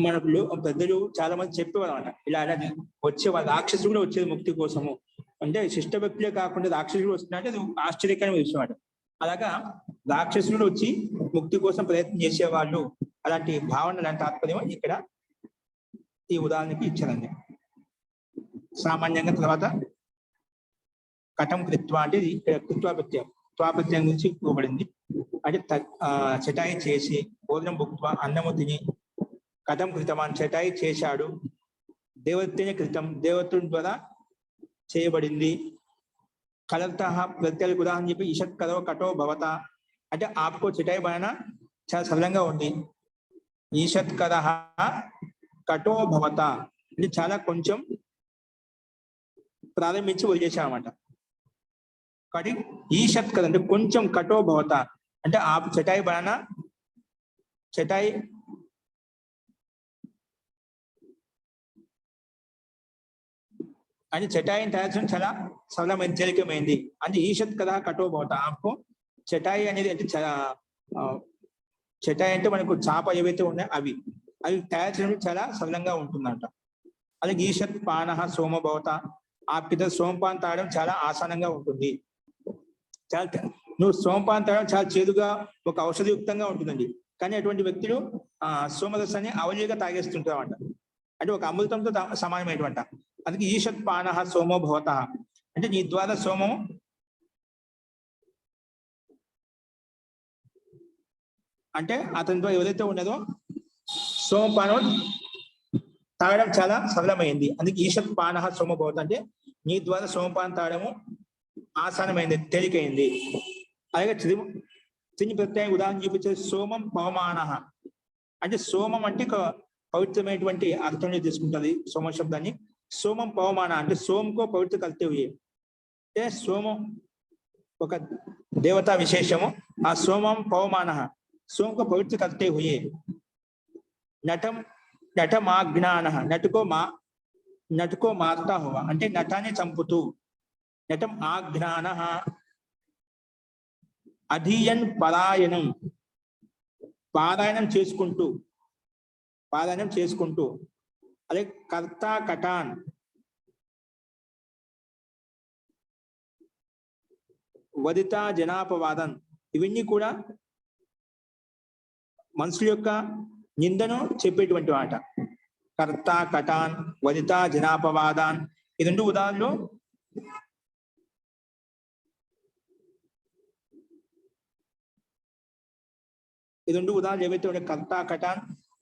మనకు పెద్దలు చాలా మంది చెప్పేవారు అనమాట. ఇలా వచ్చేవాళ్ళు రాక్షసులు కూడా వచ్చేది ముక్తి కోసము. అంటే శిష్ట వ్యక్తులే కాకుండా రాక్షసులు వస్తున్నాయంటే అది ఆశ్చర్యకరమైన విషయం అన్నమాట. అలాగా రాక్షసులు వచ్చి ముక్తి కోసం ప్రయత్నం చేసేవాళ్ళు. అలాంటి భావన, అలాంటి తాత్పర్యం ఇక్కడ ఈ ఉదాహరణకి ఇచ్చారండి. సామాన్యంగా తర్వాత కటం కృత్వ అంటే ఇక్కడ కృత్వాప్రత్యయం, త్వాప్రత్యయం గురించి ఇవ్వబడింది. అంటే చటాయి చేసి, భోజనం భుక్త్వ అన్నము తిని, కథం కృతమాన్ చటాయి చేశాడు, దేవతనే కృతం దేవతుడి ద్వారా చేయబడింది. కలత ప్రత్యయాలకు ఉదాహరణ చెప్పి ఈషత్ కదవ కటో భవత అంటే ఆప్కో చటాయి బనానా చాలా సరళంగా ఉంది. ఈషత్ కద కటో భవత అంటే చాలా కొంచెం ప్రారంభించి వదిలేశామన్నమాట. కాబట్టి ఈషత్ కద అంటే కొంచెం, కటో భవత అంటే ఆప్ చటాయి బనానా చటాయి అని చటాయిని తయారు చేయడం చాలా సరళమైన తేలికమైంది. అంటే ఈషత్ కదా కటో భవత ఆప్కో చటాయి అనేది అంటే చటాయి అంటే మనకు చాప ఏవైతే ఉన్నాయో అవి తయారు చేయడం చాలా సరళంగా ఉంటుందంట. అలాగే ఈషత్ పాన సోమభవత ఆపిత సోమపాన్ తాగడం చాలా ఆసానంగా ఉంటుంది. చాలా నువ్వు సోమపాన్ తాగడం చాలా చేదుగా ఒక ఔషధయుక్తంగా ఉంటుందండి. కానీ అటువంటి వ్యక్తులు సోమరసాన్ని అవలీగా తాగేస్తుంటారంట. అంటే ఒక అమృతంతో సమానమైనటువంటి. అందుకే ఈషత్ పాన సోమో భవత అంటే నీ ద్వారా సోమం అంటే అతనితో ఎవరైతే ఉన్నదో సోమపానం తాగడం చాలా సరళమైంది. అందుకే ఈషత్ పాన సోమ భవత అంటే నీ ద్వారా సోమపానం తాగడము ఆసానమైంది, తేలికైంది. అలాగే తిని ప్రత్యేక ఉదాహరణ చూపించే సోమం పవమాన అంటే సోమం అంటే పవిత్రమైనటువంటి అర్థంలో తీసుకుంటుంది సోమ శబ్దాన్ని. सोमम पवमान అంటే सोम को पवित्र करते हुए అంటే सोम ఒక देवता विशेषमु आ सोमम पवमानः सोम को पवित्र करते हुए नटम नटमाज्ञानः नट को मारता हुआ అంటే నటాన్ని చంపుతూ నటం ఆజ్ఞానః అధీయన్ పారాయణం చేసుకుంటూ అలాగే కర్తా కటాన్ వదిత జనాపవాదం ఇవన్నీ కూడా మనుషుల యొక్క నిందను చెప్పేటువంటి మాట. కర్తా కటాన్ వదిత జనాపవాదాన్ ఈ రెండు ఉదాహరణలు ఏవైతే ఉన్నాయి కర్తా కటాన్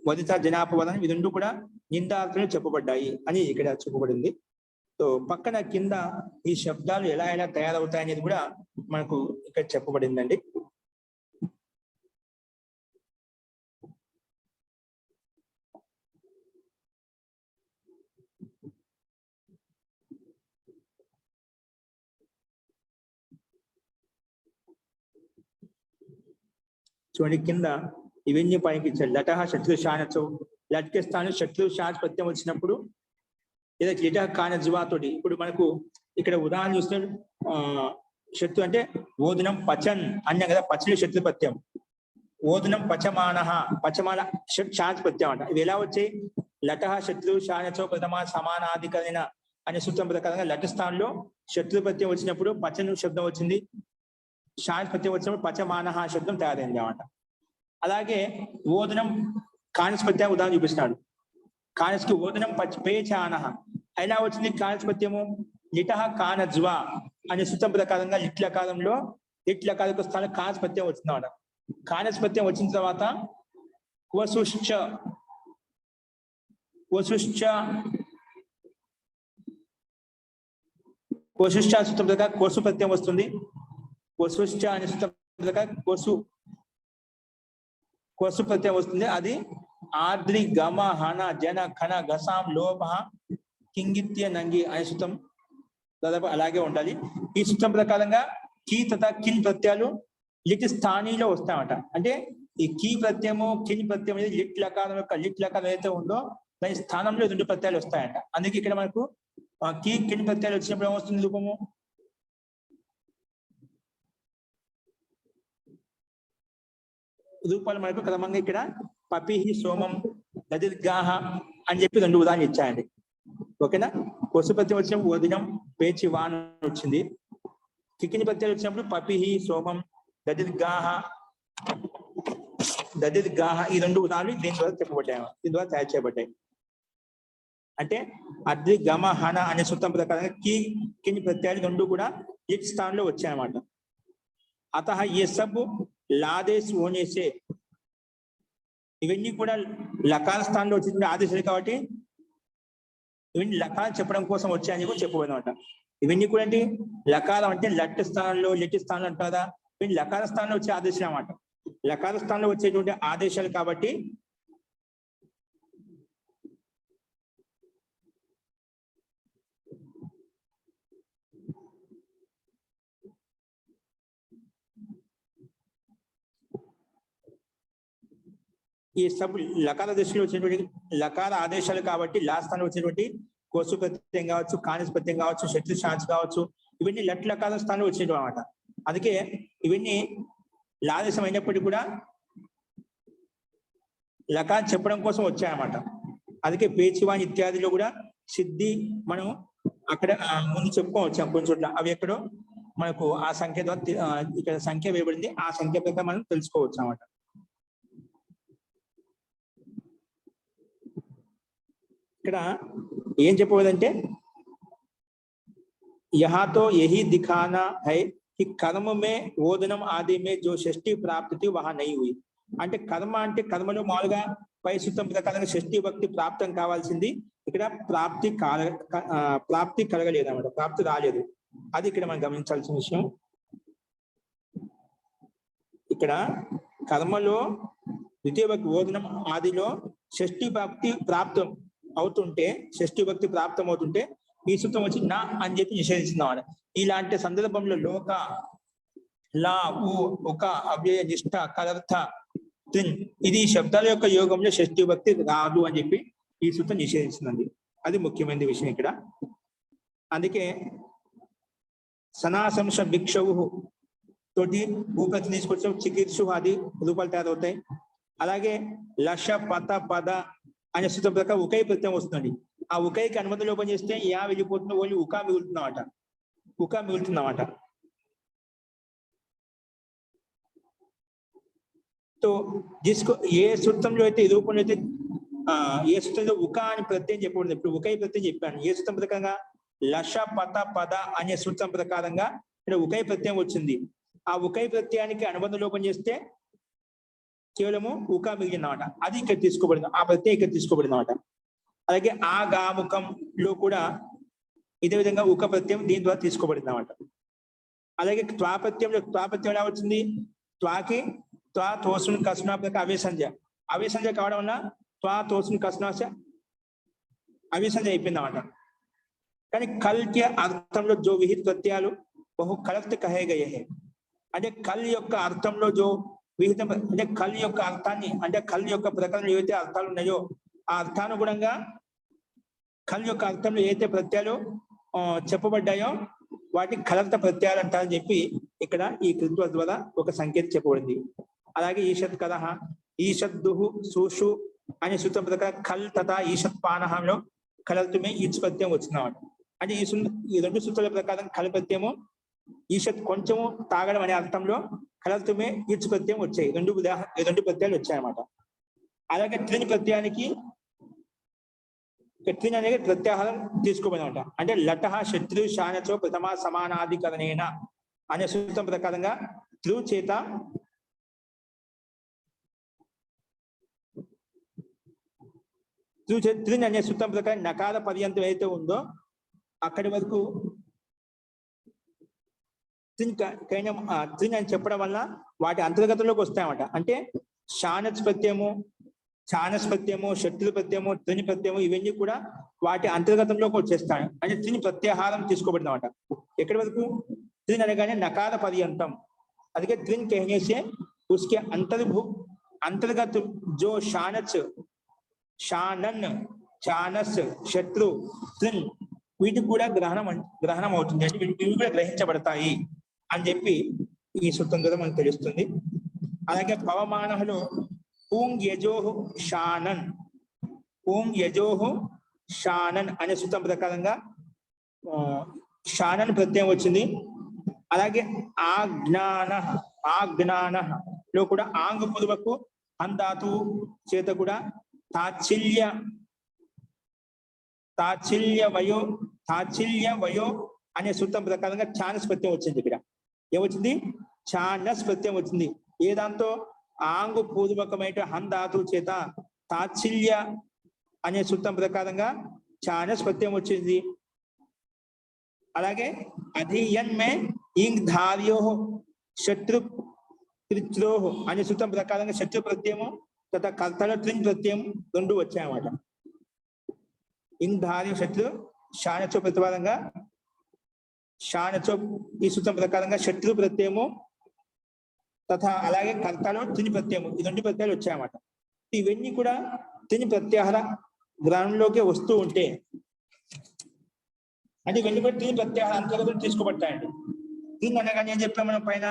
వదిత జనాపవాదాన్ ఈ రెండు కూడా నిందార్థులు చెప్పబడ్డాయి అని ఇక్కడ చెప్పబడింది. సో పక్కన కింద ఈ శబ్దాలు ఎలా తయారవుతాయి అనేది కూడా మనకు ఇక్కడ చెప్పబడిందండి. చూడండి కింద ఇవన్నీ పైకి ఇచ్చాడు. లటహ శత్రు శానచు లట్కే స్థానం శత్రు శాన్ ప్రత్యయం వచ్చినప్పుడు లేదా లిటహ కాన జీవాతోటి ఇప్పుడు మనకు ఇక్కడ ఉదాహరణ చూస్తే శత్రు అంటే ఓదునం పచన్ అన్నాం కదా, పచని శత్రు ప్రత్యయం. ఓదునం పచమానః పచమాన శాంతి ప్రత్యయం అంట. ఇవి ఎలా వచ్చాయి? లటహ శత్రు శానచో ప్రథమ సమానాధికరణ అనే సూత్రం ప్రకారంగా లట స్థానంలో శత్రు ప్రత్యయం వచ్చినప్పుడు పచను శబ్దం వచ్చింది, శాంతి ప్రత్యయం వచ్చినప్పుడు పచమానః శబ్దం తయారైంది అన్నమాట. అలాగే ఓదనం కానిస్ ప్రత్యయం ఉదాహరణ చూపిస్తున్నాడు. కానిస్కి ఓదనం పేచానః ఎలా వచ్చింది కానిస్ ప్రత్యయము? లిటహ కానజ్వ అనే సూత్రం ప్రకారంగా లిట్ల కాలంలో లిట్ల కాలకు స్థానం కానిస్ ప్రత్యయం వచ్చింది అన్నమాట. కానిస్ ప్రత్యయం వచ్చిన తర్వాత క్వసుశ్చ సూత్రం ప్రకారం కోసు ప్రత్యయం వస్తుంది. క్వసుశ్చ అనే సూత్రం ప్రకారం కోసు ప్రత్యయం వస్తుంది. అది ఆద్రి గమ హన జన ఖన గసాం లోభ కింగిత్య నంగి అనే సూత్రం దాదాపు అలాగే ఉండాలి. ఈ సూత్రం ప్రకారంగా కీ తథా కిన్ ప్రత్యయాలు లిట్ స్థానీలో వస్తాయన్నమాట. అంటే ఈ కీ ప్రత్యయము కిన్ ప్రత్యయం అనేది లిట్ లకారం యొక్క లిట్ లకారం ఏదైతే ఉందో దాని స్థానంలో రెండు ప్రత్యయాలు వస్తాయంట. అందుకే ఇక్కడ మనకు కీ కిన్ ప్రత్యయాలు వచ్చినప్పుడు ఏమొస్తుంది రూపము? రూపాలు మనకు క్రమంగా ఇక్కడ పపిహి సోమం దదిర్గాహ అని చెప్పి రెండు ఉదాహరణ ఇచ్చాయండి. ఓకేనా? కొసు ప్రత్యయం వచ్చినప్పుడు ఓదినం పేచి వాన్ వచ్చింది. కికిని ప్రత్యయాలు వచ్చినప్పుడు పపిహి సోమం దదిర్గాహ ఈ రెండు ఉదాహరణలు దీని ద్వారా చెప్పబడ్డాయి, దీని ద్వారా తయారు చేయబడ్డాయి. అంటే అద్రి గమ హన అనే సూత్రం ప్రకారంగా కిని ప్రత్యయాలు రెండు కూడా లిట్ స్థానంలో వచ్చాయన్నమాట. అతః ఏ సబ్ లాదేశ్ ఓనేసే ఇవన్నీ కూడా లకార స్థానంలో వచ్చిన ఆదేశాలు కాబట్టి ఇవన్నీ లకారం చెప్పడం కోసం వచ్చాయని కూడా చెప్పబోదు అనమాట. ఇవన్నీ కూడా ఏంటి? లకారం అంటే లట్ స్థానంలో లిట్ స్థానంలో అంటారా, ఇవన్నీ లకార స్థానంలో వచ్చే ఆదేశాలు అన్నమాట. లకార స్థానంలో వచ్చేటువంటి ఆదేశాలు కాబట్టి ఈ సబ్ లకార దశలో వచ్చినటువంటి లకార ఆదేశాలు కాబట్టి లా స్థానంలో వచ్చినటువంటి కోసు ప్రత్యయం కావచ్చు, కానిస్ ప్రత్యయం కావచ్చు, శత్రు శాంతి కావచ్చు, ఇవన్నీ లట్ లకార స్థానంలో వచ్చినట్టు అనమాట. అందుకే ఇవన్నీ లాదేశం అయినప్పటికీ కూడా లకారం చెప్పడం కోసం వచ్చాయన్నమాట. అందుకే పేచివాన్ ఇత్యాదిలో కూడా సిద్ధి మనం అక్కడ ముందు చెప్పుకోవచ్చాం కొన్ని చోట్ల. అవి ఎక్కడో మనకు ఆ సంఖ్య ద్వారా ఇక్కడ సంఖ్య వేయబడింది, ఆ సంఖ్య ప్రకారం మనం తెలుసుకోవచ్చు అన్నమాట. ఇక్కడ ఏం చెప్పబోదంటే यहाँ तो यही दिखाना है कि कर्म में ఓదనం ఆది में जो షష్ఠి ప్రాప్తి वहां नहीं हुई. అంటే కర్మ అంటే కర్మలో మామూలుగా పై సూత్రం ప్రకారంగా షష్ఠి భక్తి ప్రాప్తం కావాల్సింది, ఇక్కడ ప్రాప్తి కలగలేదు అన్నమాట, ప్రాప్తి రాలేదు. అది ఇక్కడ మనం గమనించాల్సిన విషయం. ఇక్కడ కర్మలో ద్వితీయ భక్తి ఓదనం ఆదిలో షష్ఠి భక్తి ప్రాప్తం అవుతుంటే షష్ఠి భక్తి ప్రాప్తం అవుతుంటే ఈ సూత్రం వచ్చి నా అని చెప్పి నిషేధిస్తున్నాడు. ఇలాంటి సందర్భంలో లా ఉ ఒక అవ్యయ నిష్ఠ కదర్థ త్రిన్ ఇది శబ్దాల యొక్క యోగంలో షష్ఠి భక్తి రాదు అని చెప్పి ఈ సూత్రం నిషేధిస్తుంది. అది ముఖ్యమైన విషయం ఇక్కడ. అందుకే సనాశంస భిక్షవు తోటి భూపతి తీసుకొచ్చాం చికిత్సు ఆది రూపాలు తయారవుతాయి. అలాగే లష పత పద అనే సూత్రం ప్రకారం ఉకై ప్రత్యయం వస్తుంది. ఆ ఉకైకి అనుమతి లోపం చేస్తే యా వెళ్ళిపోతుంది, ఓన్లీ ఉకా మిగులుతుందన్నమాట. ఉకా మిగులుతుందన్నమాట. तो जिसको ఏ సూత్రంలో అయితే ఈ రూపంలో అయితే ఏ సూత్రంలో ఉకా అని ప్రత్యయం చెప్పకూడదు. ఇప్పుడు ఉకై ప్రత్యయం చెప్పాను. ఏ సూత్రం ప్రకారంగా లష పత పద అనే సూత్రం ప్రకారంగా ఇక్కడ ఉకై ప్రత్యయం వచ్చింది. ఆ ఉకై ప్రత్యయానికి అనుబంధ లోపం చేస్తే కేవలము ఉకా మిగిలినమాట. అది ఇక్కడ తీసుకోబడింది, ఆ ప్రత్యయం ఇక్కడ తీసుకోబడిందన్నమాట. అలాగే ఆ గాముఖంలో కూడా ఇదే విధంగా ఉక ప్రత్యయం దీని ద్వారా తీసుకోబడింది అన్నమాట. అలాగే త్వాప్రత్యంలో త్వాప్రత్యం ఎలా వచ్చింది? త్వాకి త్వా తోసుని కసునా అవేసంజ అవేసంజ కావడం వల్ల త్వా తోసుని కసునాశ అవేసంజ అయిపోయింది అన్నమాట. కానీ కల్కి అర్థంలో జో విహిత ప్రత్యయాలు బహు కలక్త కహే గయే హే అంటే కల్ యొక్క అర్థంలో జో విహితం అంటే కల్ యొక్క అర్థాన్ని అంటే కల్ యొక్క ప్రకారం ఏవైతే అర్థాలు ఉన్నాయో ఆ అర్థానుగుణంగా కల్ యొక్క అర్థంలో ఏదైతే ప్రత్యయాలు చెప్పబడ్డాయో వాటి కలక్త ప్రత్యయాలు అంటారని చెప్పి ఇక్కడ ఈ కృత్వ ద్వారా ఒక సంకేతం చెప్పబడింది. అలాగే ఈషత్ కథ ఈషద్దుహు సూషు అనే సూత్రం ప్రకారం కల్ తథా ఈషత్ పానహంలో కలత్వమే ఈచ్ ప్రత్యయం వచ్చిందన్నమాట. అంటే ఈ రెండు సూత్రాల ప్రకారం కల్ ప్రత్యయము ఈషత్ కొంచెము తాగడం అనే అర్థంలో కలత్వమే ఈచ్ ప్రత్యయం వచ్చాయి. రెండు ప్రత్యయాలు వచ్చాయన్నమాట. అలాగే త్రిని ప్రత్యయానికి త్రిని అనేది ప్రత్యాహారం తీసుకోబడినమాట. అంటే లటహ శత్రు శానచో ప్రథమ సమానాధికరణేన అనే సూత్రం ప్రకారంగా త్రు చేత త్రిని అనే సూత్రం ప్రకారం నకార పర్యంతం ఏదైతే ఉందో అక్కడి వరకు త్రిని అని చెప్పడం వల్ల వాటి అంతర్గతంలోకి వస్తాయన్నమాట. అంటే శానచ్ ప్రత్యయము ఛానస్ ప్రత్యయము శత్రు ప్రత్యయము త్రిని ప్రత్యయము ఇవన్నీ కూడా వాటి అంతర్గతంలోకి వచ్చేస్తాయి. అంటే త్రిని ప్రత్యాహారం తీసుకోబడింది అన్నమాట. ఎక్కడి వరకు? త్రిని అనగానే నకార పర్యంతం. అందుకే త్రిని कहने उसके अंतर्गत जो शानच शानन చానస్ శత్రు త్రిన్ వీటికి కూడా గ్రహణం అవుతుంది. అంటే ఇవి కూడా గ్రహించబడతాయి అని చెప్పి ఈ సూత్రం ద్వారా మనకు తెలుస్తుంది. అలాగే పవమానహలో పూంగ్ యజోహు షానన్ పూంగ్ యజోహు షానన్ అనే సూత్రం ప్రకారంగా షానన్ ప్రత్యయం వచ్చింది. అలాగే ఆజ్ఞాన లో కూడా ఆంగ్ పూర్వకు అంధాతు చేత కూడా తాచిల్య వయో అనే సూత్రం ప్రకారంగా ఛానస్ ప్రత్యయం వచ్చింది. ఇక్కడ ఏమొచ్చింది? ఛానస్ ప్రత్యయం వచ్చింది. ఏ దాంతో? ఆంగు పూర్వకమైన హంధాతు చేత తాచిల్య అనే సూత్రం ప్రకారంగా ఛానస్ ప్రత్యయం వచ్చింది. అలాగే అధియన్ మే ఇంగ్ ధార్యో శత్రు త్రిత్రోహు అనే సూత్రం ప్రకారంగా శత్రు ప్రత్యయము తథా కర్తల త్రిన్ ప్రత్యయం రెండు వచ్చాయన్నమాట. ఇంగ్ ధార్య శత్రు శానచో ప్రతిపాదంగా శానచో ఈ సూత్రం ప్రకారంగా శత్రు ప్రత్యయము తథా అలాగే కర్తలో త్రిని ప్రత్యయము ఈ రెండు ప్రత్యయాలు వచ్చాయన్నమాట. ఇవన్నీ కూడా త్రిని ప్రత్యాహార గ్రహణంలోకి వస్తూ ఉంటే అంటే ఇవన్నీ కూడా త్రిని ప్రత్యాహార అంతర్గతం తీసుకోబడతాయండి. త్రిని అనగానే ఏం చెప్పాం మనం పైన?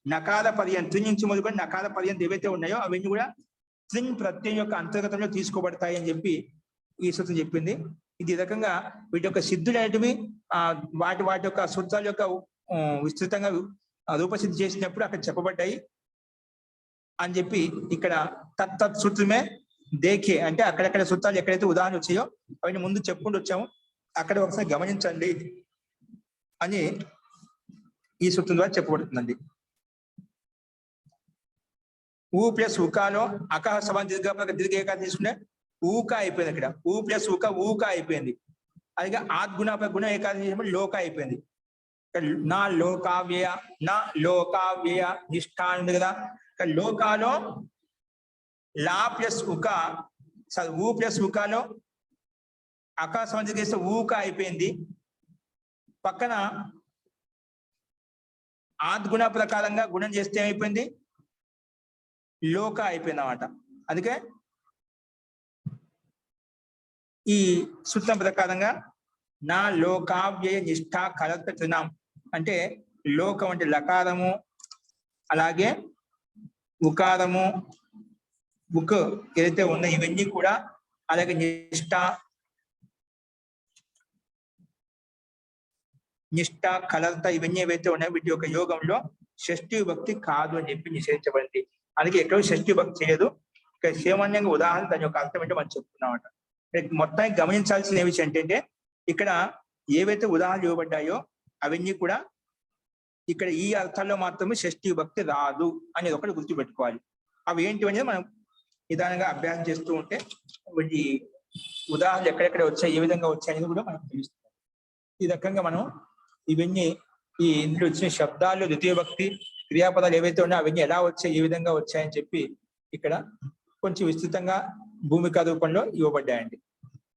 నకార పర్యంతం. త్రిని నుంచి మొదలుకొని నకార పర్యంతం ఏవైతే ఉన్నాయో అవన్నీ కూడా త్రిన్ ప్రత్యయం యొక్క అంతర్గతంలో తీసుకోబడతాయి అని చెప్పి ఈ సూత్రం చెప్పింది. ఇది రకంగా వీటి యొక్క సిద్ధులు అనేటివి వాటి యొక్క సూత్రాల యొక్క విస్తృతంగా రూపసిద్ధి చేసినప్పుడు అక్కడ చెప్పబడ్డాయి అని చెప్పి ఇక్కడ తత్ సూత్రమే దేఖే అంటే అక్కడెక్కడ సూత్రాలు ఎక్కడైతే ఉదాహరణ వచ్చాయో అవన్నీ ముందు చెప్పుకుంటూ వచ్చాము. అక్కడ ఒకసారి గమనించండి అని ఈ సూత్రం ద్వారా చెప్పబడుతుందండి. ఊ ప్లస్ ఉకాలో అకహ సమాన దీర్ఘ ఏకా తీసుకుంటే ఊక అయిపోయింది. అక్కడ ఊ ప్లస్ ఊక అయిపోయింది. అలాగే ఆద్గుణ గుణ ఏకాదశి చేసినప్పుడు లోక అయిపోయింది. నా లోకావ్యయ నిష్ఠా ఉంది కదా. లోకాలో లా ప్లస్ ఉక ఊ ప్లస్ ఉకాలో అకా సమాజం చేస్తే ఊక అయిపోయింది. పక్కన ఆద్గుణ ప్రకారంగా గుణం చేస్తే ఏమైపోయింది, లోక అయిపోయింది అన్నమాట. అందుకే ఈ సూత్రం ప్రకారంగా నా లోకావ్యయ నిష్ఠ కలత త్రినాం అంటే లోకం అంటే లకారము, అలాగే ఉకారము, ఉక్ ఏదైతే ఉన్నాయో ఇవన్నీ కూడా, అలాగే నిష్ఠ కలత ఇవన్నీ ఏవైతే ఉన్నాయో వీటి యొక్క యోగంలో షష్ఠి విభక్తి కాదు అని చెప్పి నిషేధించబడింది. అందుకే ఎక్కడో షష్ఠి విభక్తి చేయదు. ఇక్కడ సామాన్యంగా ఉదాహరణ దాని యొక్క అర్థం ఏంటో మనం చెప్పుకున్నామట. మొత్తానికి గమనించాల్సిన విషయం ఏంటంటే ఇక్కడ ఏవైతే ఉదాహరణలు ఇవ్వబడ్డాయో అవన్నీ కూడా ఇక్కడ ఈ అర్థాల్లో మాత్రమే షష్ఠి విభక్తి రాదు అనేది ఒకటి గుర్తుపెట్టుకోవాలి. అవి ఏంటి అనేది మనం నిదానంగా అభ్యాసం చేస్తూ ఉంటే వీటి ఉదాహరణలు ఎక్కడెక్కడ వచ్చాయి, ఏ విధంగా వచ్చాయి అనేది కూడా మనకు తెలుస్తుంది. ఈ రకంగా మనం ఇవన్నీ ఈ ఇందులో వచ్చిన శబ్దాలు ద్వితీయ భక్తి క్రియాపదాలు ఏవైతే ఉన్నాయో అవన్నీ ఎలా వచ్చాయి, ఏ విధంగా వచ్చాయని చెప్పి ఇక్కడ కొంచెం విస్తృతంగా భూమిక రూపంలో ఇవ్వబడ్డాయండి.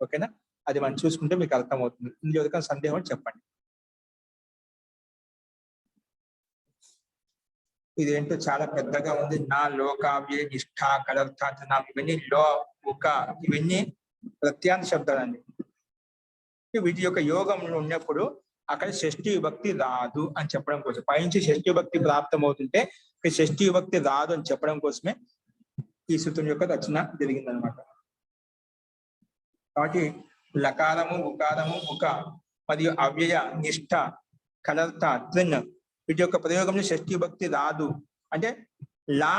ఓకేనా, అది మనం చూసుకుంటే మీకు అర్థమవుతుంది. ఇందులో ఏదైనా సందేహం చెప్పండి. ఇదేంటో చాలా పెద్దగా ఉంది. నా లోకావ్య నిష్ఠ కలర్థార్థన ఇవన్నీ లో ఉక ఇవన్నీ ప్రత్యాంత శబ్దాలండి. వీటి యొక్క యోగం ఉన్నప్పుడు అక్కడ షష్ఠి విభక్తి రాదు అని చెప్పడం కోసం, పైనుంచి షష్ఠి విభక్తి ప్రాప్తం అవుతుంటే షష్ఠి విభక్తి రాదు అని చెప్పడం కోసమే ఈ సూత్రం యొక్క రచన జరిగిందనమాట. కాబట్టి లకారము, ఉకారము, ఉక మరియు అవ్యయ, నిష్ఠ, కలర్త, త్రిన్ వీటి యొక్క ప్రయోగంలో షష్ఠి విభక్తి రాదు. అంటే లా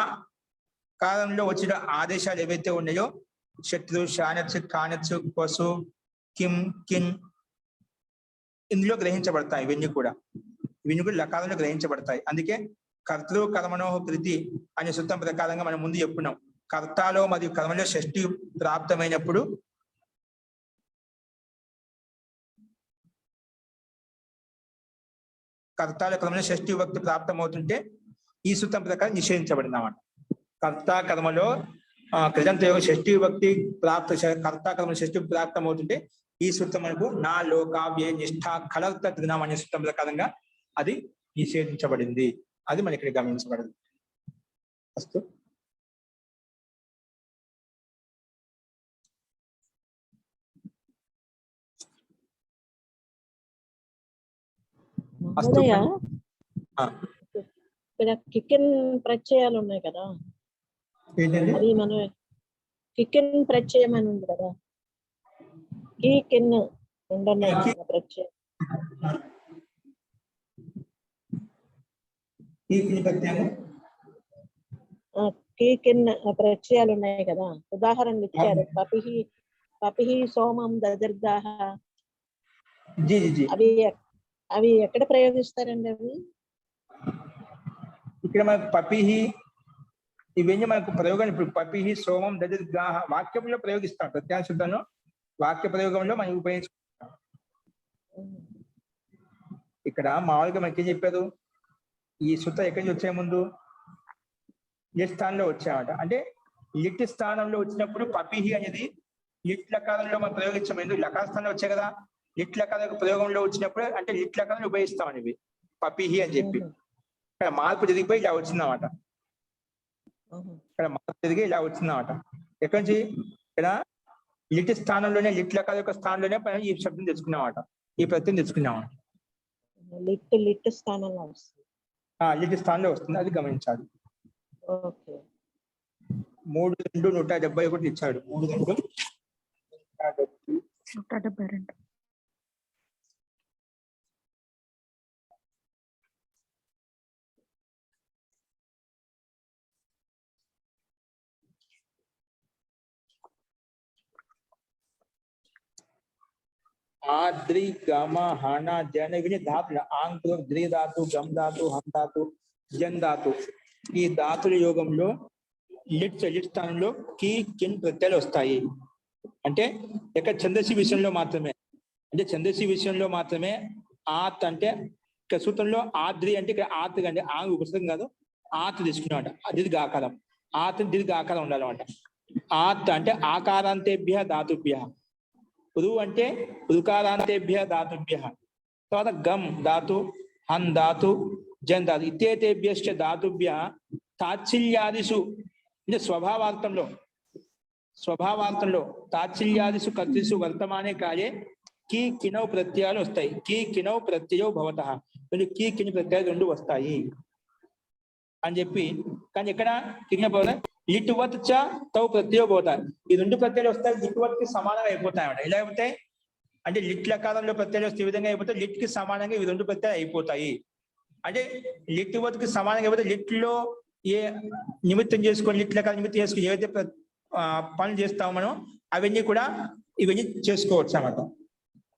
కాలంలో వచ్చిన ఆదేశాలు ఏవైతే ఉన్నాయో శత్రు, శానత్సు, కానత్సు, పశు, కిం, కిన్ ఇందులో గ్రహించబడతాయి. ఇవన్నీ కూడా లకారంలో గ్రహించబడతాయి. అందుకే కర్తృ కర్మణో కృతి అనే సూత్రం ప్రకారంగా మనం ముందు చెప్పుకున్నాం. కర్తాలో మరియు కర్మలో షష్ఠి ప్రాప్తమైనప్పుడు కర్తాల కర్మలో షష్ఠి విభక్తి ప్రాప్తం అవుతుంటే ఈ సూత్రం ప్రకారం నిషేధించబడింది అన్నమాట. కర్తా కర్మలో కృతంత యోగ షష్ఠి విభక్తి కర్తా కర్మ షష్ఠి ప్రాప్తం అవుతుంటే ఈ సూత్రం మనకు నా లోకావ్య నిష్ఠ కలర్త త్రినాం అనే సూత్రం ప్రకారంగా అది నిషేధించబడింది. అది మన ఇక్కడ గమనించబడింది. అస్తు ఇక్కడ కికెన్ ప్రత్యయాలు ఉన్నాయి కదా, అది మనం కికెన్ ప్రత్యయం అని ఉంది కదా, కికెన్ ప్రత్యయం కికెన్ ప్రత్యయాలు ఉన్నాయి కదా, ఉదాహరణలు ఇచ్చారు. పపిహి, పపిహి సోమం దదర్గాహ, అవి అవి ఎక్కడ ప్రయోగిస్తారండి? అవి ఇక్కడ మనకు పపిహి ఇవన్నీ మనకు ప్రయోగం. ఇప్పుడు పపిహి సోమం దదర్గాహ వాక్యంలో ప్రయోగిస్తాం. ప్రత్యయ శబ్దంలో వాక్య ప్రయోగంలో మనం ఉపయోగించుకుంటాం. ఇక్కడ మామూలుగా మనకి ఏం చెప్పారు, ఈ సూత్రం ఎక్కడి నుంచి వచ్చే ముందు లిట్ స్థానంలో వచ్చామట. అంటే లిట్ స్థానంలో వచ్చినప్పుడు పపిహి అనేది లిట్ లకారంలో మనం ప్రయోగించాం. ఎందుకు లకార స్థానంలో వచ్చాయి కదా, లిట్ లకార ప్రయోగంలో వచ్చినప్పుడు అంటే లిట్ లకారాన్ని ఉపయోగిస్తాం అనేవి పపిహి అని చెప్పి. ఇక్కడ మార్పు జరిగిపోయి ఇలా వచ్చిందన్నమాట. ఇక్కడ మార్పు జరిగి ఇలా వచ్చిందన్నమాట. ఎక్కడి నుంచి? ఇక్కడ లిట్ స్థానంలోనే లిట్ లకార యొక్క స్థానంలోనే ఈ శబ్దం తెచ్చుకున్నామట, ఈ ప్రత్యయం తెచ్చుకున్నామట. లిట్ స్థానంలో వస్తుంది, లిట్ స్థానంలో వస్తుంది. అది గమనించాలి. 3-2-171 ఇచ్చాడు. 3-2-172. ఆద్రి గమ హణ జన ఇవి ధాతులు. ఆంగ్ ద్రి ధాతు, గమ్ ధాతు, హం ధాతు, జన్ ధాతు. ఈ ధాతుల యోగంలో లిట్ స్థానంలో కి కిన్ ప్రత్యయాలు వస్తాయి. అంటే ఇక్కడ ఛందస్సు విషయంలో మాత్రమే, అంటే ఛందస్సు విషయంలో మాత్రమే ఆత్ అంటే ఇక్కడ సూత్రంలో ఆద్రి అంటే ఇక్కడ ఆత్ అంటే ఆంగ్ ఉపసర్గం కాదు, ఆత్ తీసుకున్నాడు. దీర్ఘ ఆకారం, ఆత్ దీర్ఘ ఆకారం ఉండాలన్నమాట. ఆత్ అంటే ఆకారాంతేభ్య ధాతుభ్య, ఉదు అంటే ఉదుకారాంతేభ్య ధాతుభ్య. తర్వాత గమ్ ధాతు, హన్ ధాతు, జంతాలు ఇత్యేతేభ్యశ్చ ధాతుభ్య తాత్సల్యాదిషు అంటే స్వభావార్థంలో తాత్సల్యాదిషు కర్తృషు వర్తమానే కాలే కీ కినౌ ప్రత్యయాలు వస్తాయి. కీ కినౌ ప్రత్యయో భవతః, కీ కిని ప్రత్యయాలు రెండు వస్తాయి అని చెప్పి. కానీ ఇక్కడ కింద పోతా లిట్వత్ చ తౌ ప్రత్యయో భవతః, ఈ రెండు ప్రత్యయాలు వస్తాయి లిట్వత్ కి సమానంగా అయిపోతాయి అన్నమాట. ఎలా అయిపోతాయి అంటే లిట్ లకారంలో ప్రత్యయాలు వస్తే ఈ విధంగా అయిపోతాయి, లిట్ కి సమానంగా ఈ రెండు ప్రత్యయాలు అయిపోతాయి. అంటే లిట్ కి సమానంగా అయిపోతే లిట్ లో ఏ నిమిత్తం చేసుకొని లిట్ లకారం నిమిత్తం చేసుకుని ఏవైతే పనులు చేస్తామో మనం అవన్నీ కూడా ఇవన్నీ చేసుకోవచ్చు అన్నమాట.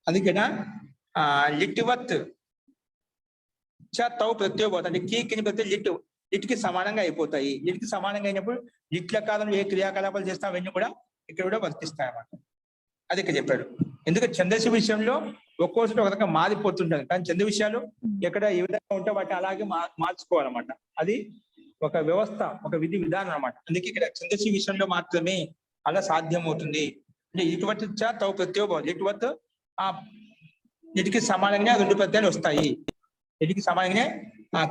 అందుకేనా లిట్వత్ చ తౌ ప్రత్యయ పోతాయి, అంటే కీ కిని ప్రత్యయ లిట్ కి సమానంగా అయిపోతాయి. లిట్ కి సమానంగా అయినప్పుడు లిట్ లకారంలో ఏ క్రియాకలాపాలు చేస్తాం అవన్నీ కూడా ఇక్కడ కూడా వర్తిస్తాయి అన్నమాట. అది ఇక్కడ చెప్పాడు. ఎందుకంటే ఛందస్సు విషయంలో ఒక్కోసారి ఒక రకంగా మారిపోతుంటారు, కానీ ఛంద విషయాలు ఎక్కడ ఏ విధంగా ఉంటే వాటిని అలాగే మార్చుకోవాలన్నమాట. అది ఒక వ్యవస్థ, ఒక విధి విధానం అన్నమాట. అందుకే ఇక్కడ ఛందస్సు విషయంలో మాత్రమే అలా సాధ్యమవుతుంది. అంటే ఇటువంటి తౌ ప్రత్యయ ఇటువంటి వీటికి సమానంగా రెండు ప్రత్యయాలు వస్తాయి, వీటికి సమానంగానే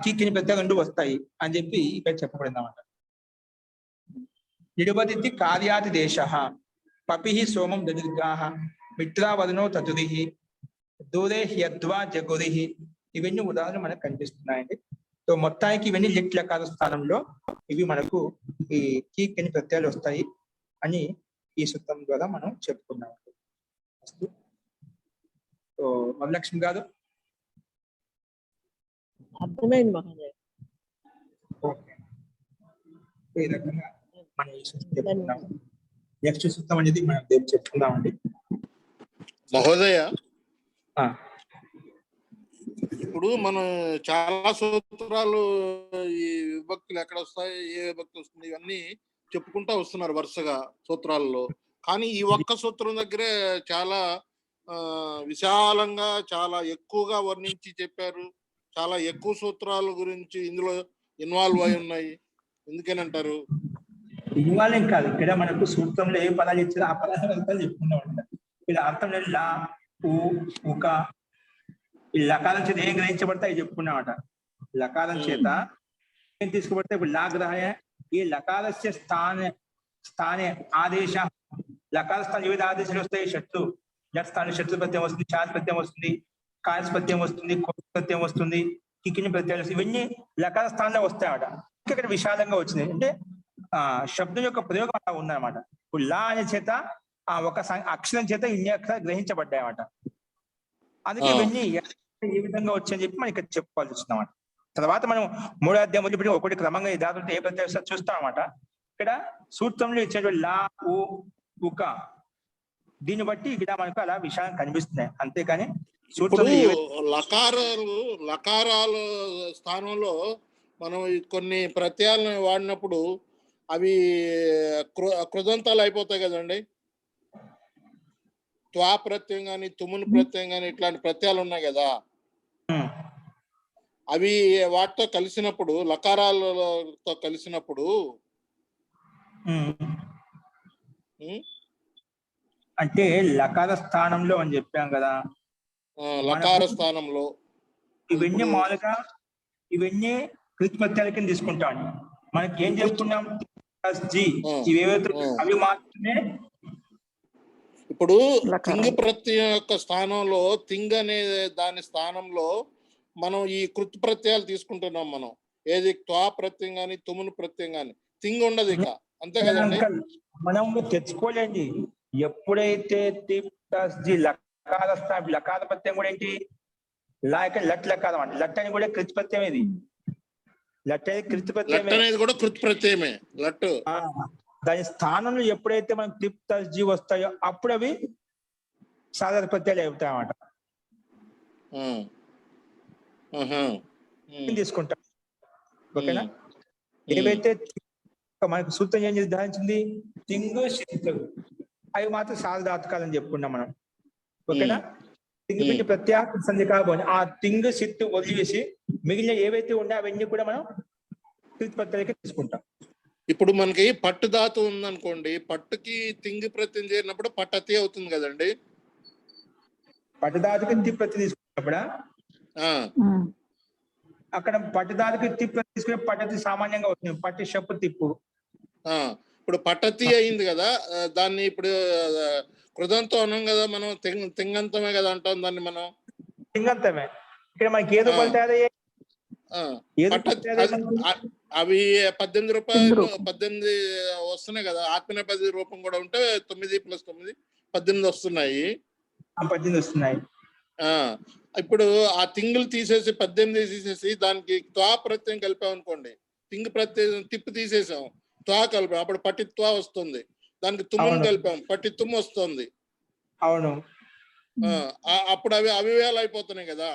కీకిని ప్రత్యయాలు రెండు వస్తాయి అని చెప్పి ఇక్కడ చెప్పబడింది అన్నమాట. నిడుబదితి కార్యాది దేశ పపిహి సోమం దదుర్గాహ మిత్రావదనో తతురిహి దూరే హ్యద్వా జగురిహి, ఇవన్నీ ఉదాహరణ మనకు కనిపిస్తున్నాయండి. సో మొత్తానికి ఇవన్నీ లిట్ లకార స్థానంలో ఇవి మనకు ఈ కీకిని ప్రత్యయాలు వస్తాయి అని ఈ సూత్రం ద్వారా మనం చెప్పుకున్నాం. సో వరలక్ష్మి గారు అర్థమైంది మహోదయ. ఓకే, ఈ రకంగా మనం ఈ సూత్రం చెప్పుకున్నాం. నెక్స్ట్ సూత్రం అనేది మనం రేపు చెప్పుకుందామండి. మహోదయ, ఇప్పుడు మనం చాలా సూత్రాలు ఈ విభక్తులు ఎక్కడ వస్తాయి, ఏ విభక్తి వస్తుంది, ఇవన్నీ చెప్పుకుంటా వస్తున్నారు వరుసగా సూత్రాలలో. కానీ ఈ ఒక్క సూత్రం దగ్గరే చాలా విశాలంగా చాలా ఎక్కువగా వర్ణించి చెప్పారు. చాలా ఎక్కువ సూత్రాల గురించి ఇందులో ఇన్వాల్వ్ అయి ఉన్నాయి. ఎందుకనంటారు? ఇన్వాల్వ్ కాదు, ఇక్కడ మనకు సూత్రంలో ఏ పదాలు ఇచ్చారో ఆ పదాలు అంతా చెప్పుకున్నాం. ఇలా అర్థం లేదు. లా ఉక ఈ లకారం చేత ఏం గ్రహించబడతాయి చెప్పుకున్నామట. లకారం చేత ఏం తీసుకుపడితే ఇప్పుడు లా గ్రహాయ ఈ లకారస్య స్థానే ఆదేశ, లకార స్థానం వివిధ ఆదేశాలు వస్తాయి. షట్లు జట్ స్థానం షట్లు ప్రత్యయం వస్తుంది, చాత్ ప్రత్యయం వస్తుంది, కాయస్ ప్రత్యయం వస్తుంది, కోట్ ప్రత్యయం వస్తుంది, కికిని ప్రత్యయం వస్తుంది. ఇవన్నీ లకార స్థానంలో వస్తాయన్నమాట. ఇక్కడ విశాలంగా వచ్చింది అంటే శబ్దం యొక్క ప్రయోగం అలా ఉందన్నమాట. ఇప్పుడు లా అనే చేత ఒక అక్షరం చేత ఇన్ని అక్షరాలు గ్రహించబడ్డాయి అన్నమాట. అందుకే ఇవన్నీ ఏ విధంగా వచ్చాయని చెప్పి మనం ఇక్కడ చెప్పుకోవాల్సి వచ్చిందన్నమాట. తర్వాత మనం 3వ అధ్యాయం మొదలుపెట్టి ఒకటి క్రమంగా ఈ దాంట్లో ఏ ప్రత్యయం చూస్తాం అన్నమాట. ఇక్కడ సూత్రంలో ఇచ్చినటువంటి లా ఉక దీన్ని బట్టి ఇక్కడ మనకు అలా విషయం కనిపిస్తున్నాయి. అంతేకాని లకారాల స్థానంలో మనం కొన్ని ప్రత్యయాలను వాడినప్పుడు అవి కృదంతాలు అయిపోతాయి కదండి. త్వా ప్రత్యయం కానీ తుమును ప్రత్యయం కానీ ఇట్లాంటి ప్రత్యయాలు ఉన్నాయి కదా, అవి వాటితో కలిసినప్పుడు లకారాలతో కలిసినప్పుడు అంటే లకార స్థానంలో అని చెప్పాం కదా, లకార స్థానంలో ఇవన్నీ మామూలుగా ఇవన్నీ కృతి ప్రత్యయాల కింద తీసుకుంటాం. మనకి ఏం చెప్పుకున్నాం, ఇవేవైతే అవి మాత్రమే. ఇప్పుడు తింగ్ ప్రత్యయం యొక్క స్థానంలో తింగ్ అనే దాని స్థానంలో మనం ఈ కృతి ప్రత్యయాలు తీసుకుంటున్నాం. మనం ఏది త్వా ప్రత్యయం కానీ తుమును ప్రత్యయం కానీ తింగ్ ఉండదు ఇక, అంతే కదండి. మనం తెచ్చుకోలేండి. ఎప్పుడైతే లకార ప్రత్యయం కూడా ఏంటి లట్ లకారం అంటే లట్ అని కూడా కృతి ప్రత్యయం. ఇది లట్ అనేది కృతి ప్రత్యయం అనేది కూడా కృతి ప్రత్యయమే. లట్ దాని స్థానంలో ఎప్పుడైతే మనం క్లిప్ ప్లస్ జీ వస్తాయో అప్పుడు అవి సాధారణ ప్రత్యయాలు అవుతాయి అన్నమాట. తీసుకుంటాం. ఓకేనా? ఏవైతే మనకు సూత్రం ఏం నిర్ధారించింది, తింగు శిత్తు అవి మాత్రం సాధారణార్థకాలని చెప్పుకున్నాం మనం. ఓకేనా? తింగు పెట్టి ప్రత్యేక సంధికాబోని ఆ తింగు శిత్తు వదిలేసి మిగిలిన ఏవైతే ఉన్నాయో అవన్నీ కూడా మనం కృతి ప్రత్యయాలకి తీసుకుంటాం. ఇప్పుడు మనకి పట్టు ధాతు ఉందనుకోండి, పట్టుకి తింగి ప్రత్యయం చేరినప్పుడు పట్టతి అవుతుంది కదండి. పట్టు ధాతుకి తి ప్రత్యయం తీసుకున్నప్పుడు అక్కడ పట్టుదారికి తిప్పు తీసుకునే పద్ధతి సామాన్యంగా అవుతుంది. పట్టి షప్పు తిప్పు. ఇప్పుడు పట్టతి అయింది కదా, దాన్ని ఇప్పుడు కృదంతో అన్నాం కదా మనం, తింగంతమే కదా అంటాం దాన్ని మనం. తింగంతమే. ఇక్కడ మనకి ఏదో పలితే అవి 18 రూపాయలు 18 వస్తున్నాయి కదా, ఆత్మనేపథ్య రూపం కూడా ఉంటే 9 + 9 18 వస్తున్నాయి. 18 వస్తున్నాయి. ఇప్పుడు ఆ తింగులు తీసేసి 18 తీసేసి దానికి త్వా ప్రత్యయం కలిపామనుకోండి, తింగు ప్రత్యయం తిప్పు తీసేసాం, త్వా కలిపాం, అప్పుడు పట్టిత్వా వస్తుంది. దానికి తుమ్మును కలిపాం, పట్టిత్తుమ్ము వస్తుంది. అవును, అప్పుడు అవి అవివేలు అయిపోతున్నాయి కదా.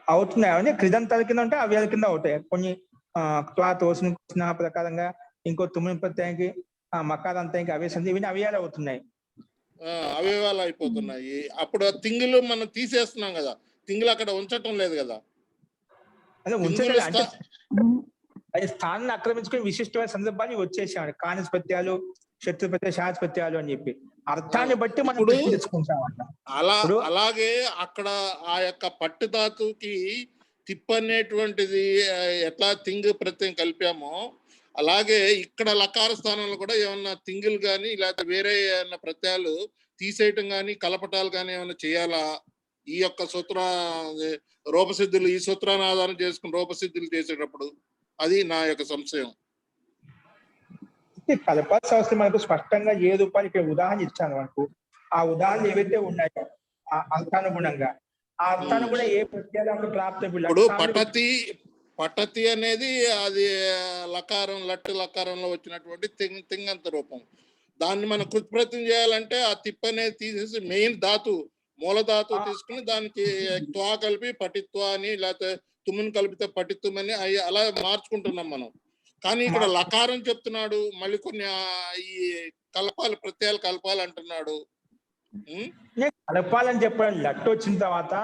అవుతున్నాయి అవన్నీ కృదంతాల కింద ఉంటే అవ్యాల కింద అవుతాయి. కొన్ని త్వా తోసిన ప్రకారంగా ఇంకో తుమ్మిన ప్రత్యయానికి మకారంతానికి అవేసింది, ఇవన్నీ అవ్యాలు అవుతున్నాయి, అవయవాలు అయిపోతున్నాయి. అప్పుడు తింగులు మనం తీసేస్తున్నాం కదా, తింగులు అక్కడ ఉంచటం లేదు కదా. అదే ఉంచలేదు అంటే అది స్థానాన్ని ఆక్రమించుకుని విశిష్టమైన సందర్భాన్ని వచ్చేసాడు. కానిస్పత్యాలు, శత్రుపత్యాలు, శాస్పత్యాలు అని చెప్పి అర్థాన్ని బట్టి మనం తెచ్చుకుంటామంట. అలాగే అక్కడ ఆ యొక్క పట్టుధాతుకి తిప్పనేటువంటిది ఎట్లా తింగు ప్రత్యయం కలిపామో, అలాగే ఇక్కడ లకార స్థానంలో కూడా ఏమన్నా తింగులు కానీ లేకపోతే వేరే ఏమన్నా ప్రత్యయాలు తీసేయటం కానీ కలపటాలు కానీ ఏమైనా చేయాలా? ఈ యొక్క సూత్ర రూపసిద్ధులు, ఈ సూత్రాన్ని ఆధారం చేసుకుని రూపసిద్ధులు చేసేటప్పుడు, అది నా యొక్క సంశయం. కలపాల్సిన అవసరం మనకు స్పష్టంగా ఏ రూపాయలు ఇక్కడ ఉదాహరణ ఇచ్చాను మనకు. ఆ ఉదాహరణ ఏవైతే ఉన్నాయో ఆ అర్థానుగుణంగా ఆ అర్థానుగుణ ఏ ప్రత్యేక ప్రాప్తి. ఇప్పుడు పట్టతి అనేది అది లకారం, లట్టు లకారంలో వచ్చినటువంటి తింగంత రూపం. దాన్ని మనం కృత్ప్రత్యం చేయాలంటే ఆ తిప్ప అనేది తీసేసి మెయిన్ ధాతు, మూల ధాతు తీసుకుని దానికి త్వా కలిపి పటిత్వా అని, లేకపోతే తుమ్ముని కలిపితే పటిత్వం అని అలా మార్చుకుంటున్నాం మనం. కానీ ఇక్కడ లకారం చెప్తున్నాడు, మళ్ళీ కొన్ని ఈ కలపాలి, ప్రత్యయాలు కలపాలి అంటున్నాడు. కలపాలని చెప్పడం లట్టు వచ్చిన తర్వాత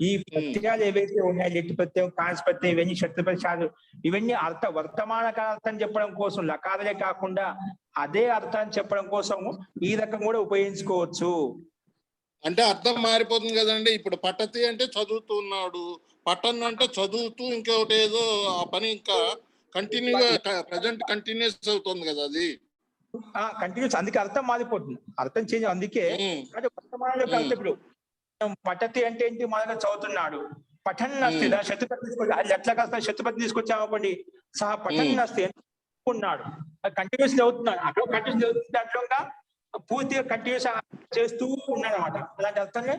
ఈ ప్రత్యయాలు ఏవైతే ఉన్నాయో, లెట్టు ప్రత్యయం, కాన్స్ ప్రత్యయం, ఇవన్నీ శత్రు ప్రత్యాలు, ఇవన్నీ వర్తమాన అర్థం చెప్పడం కోసం లకారలే కాకుండా అదే అర్థాన్ని చెప్పడం కోసం ఈ రకం కూడా ఉపయోగించుకోవచ్చు. అంటే అర్థం మారిపోతుంది కదండి. ఇప్పుడు పట్టతి అంటే చదువుతున్నాడు, పట్టన్ అంటే చదువుతూ ఇంకొకటి ఏదో ఆ పని ఇంకా కంటిన్యూగా ప్రజెంట్ కంటిన్యూస్ అవుతుంది కదా, అది కంటిన్యూస్. అందుకే అర్థం మారిపోతుంది, అర్థం చేంజ్. అందుకే వర్తమానం యొక్క అర్థం ఇప్పుడు పట్టతి అంటే ఏంటి, మనగా చదువుతున్నాడు, పఠన్ అస్తి, శత్రుపతి తీసుకొచ్చి అది ఎట్లా కాస్త శత్రుపతి తీసుకొచ్చామనుకోండి, సహా పఠన్ అస్తి ఉన్నాడు, కంటిన్యూస్ చదువుతున్నాడు, అక్కడ కంటిన్యూస్ చదువుతుంది, దాంట్లో పూర్తిగా కంటిన్యూస్ చేస్తూ ఉన్నాడు అనమాట. అలాంటి అర్థంగా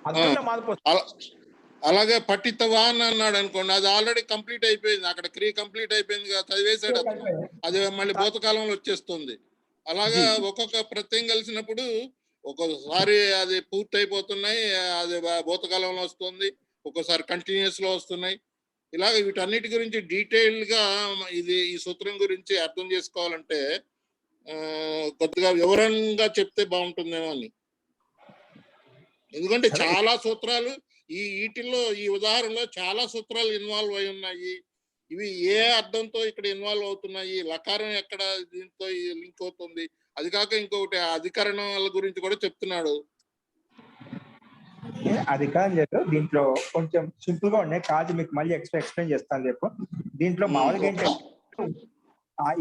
అర్థంలో మారిపోతుంది. అలాగే పట్టితవా అని అన్నాడు అనుకోండి, అది ఆల్రెడీ కంప్లీట్ అయిపోయింది, అక్కడ క్రియ కంప్లీట్ అయిపోయింది కదా, చదివేశాడు అతను, అది మళ్ళీ భూతకాలంలో వచ్చేస్తుంది. అలాగా ఒక్కొక్క ప్రత్యయం కలిసినప్పుడు ఒక్కొక్కసారి అది పూర్తి అయిపోతున్నాయి, అది భూతకాలంలో వస్తుంది, ఒక్కోసారి కంటిన్యూస్ లో వస్తున్నాయి. ఇలాగ వీటన్నిటి గురించి డీటెయిల్ గా ఇది ఈ సూత్రం గురించి అర్థం చేసుకోవాలంటే కొద్దిగా వివరంగా చెప్తే బాగుంటుందేమో అని. ఎందుకంటే చాలా సూత్రాలు వీటిల్లో, ఈ ఉదాహరణలో చాలా సూత్రాలు ఇన్వాల్వ్ అయి ఉన్నాయి. ఇవి ఏ అర్థంతో ఇక్కడ ఇన్వాల్వ్ అవుతున్నాయి, లకారం ఎక్కడ దీంతో లింక్ అవుతుంది, అది కాక ఇంకొకటి అధికరణాల గురించి కూడా చెప్తున్నాడు. అధికారం లేదు, దీంట్లో కొంచెం సింపుల్ గా ఉన్నాయి, కాదు మీకు మళ్ళీ ఎక్స్ప్లెయిన్ చేస్తాను రేపు. దీంట్లో మామూలుగా ఏంటంటే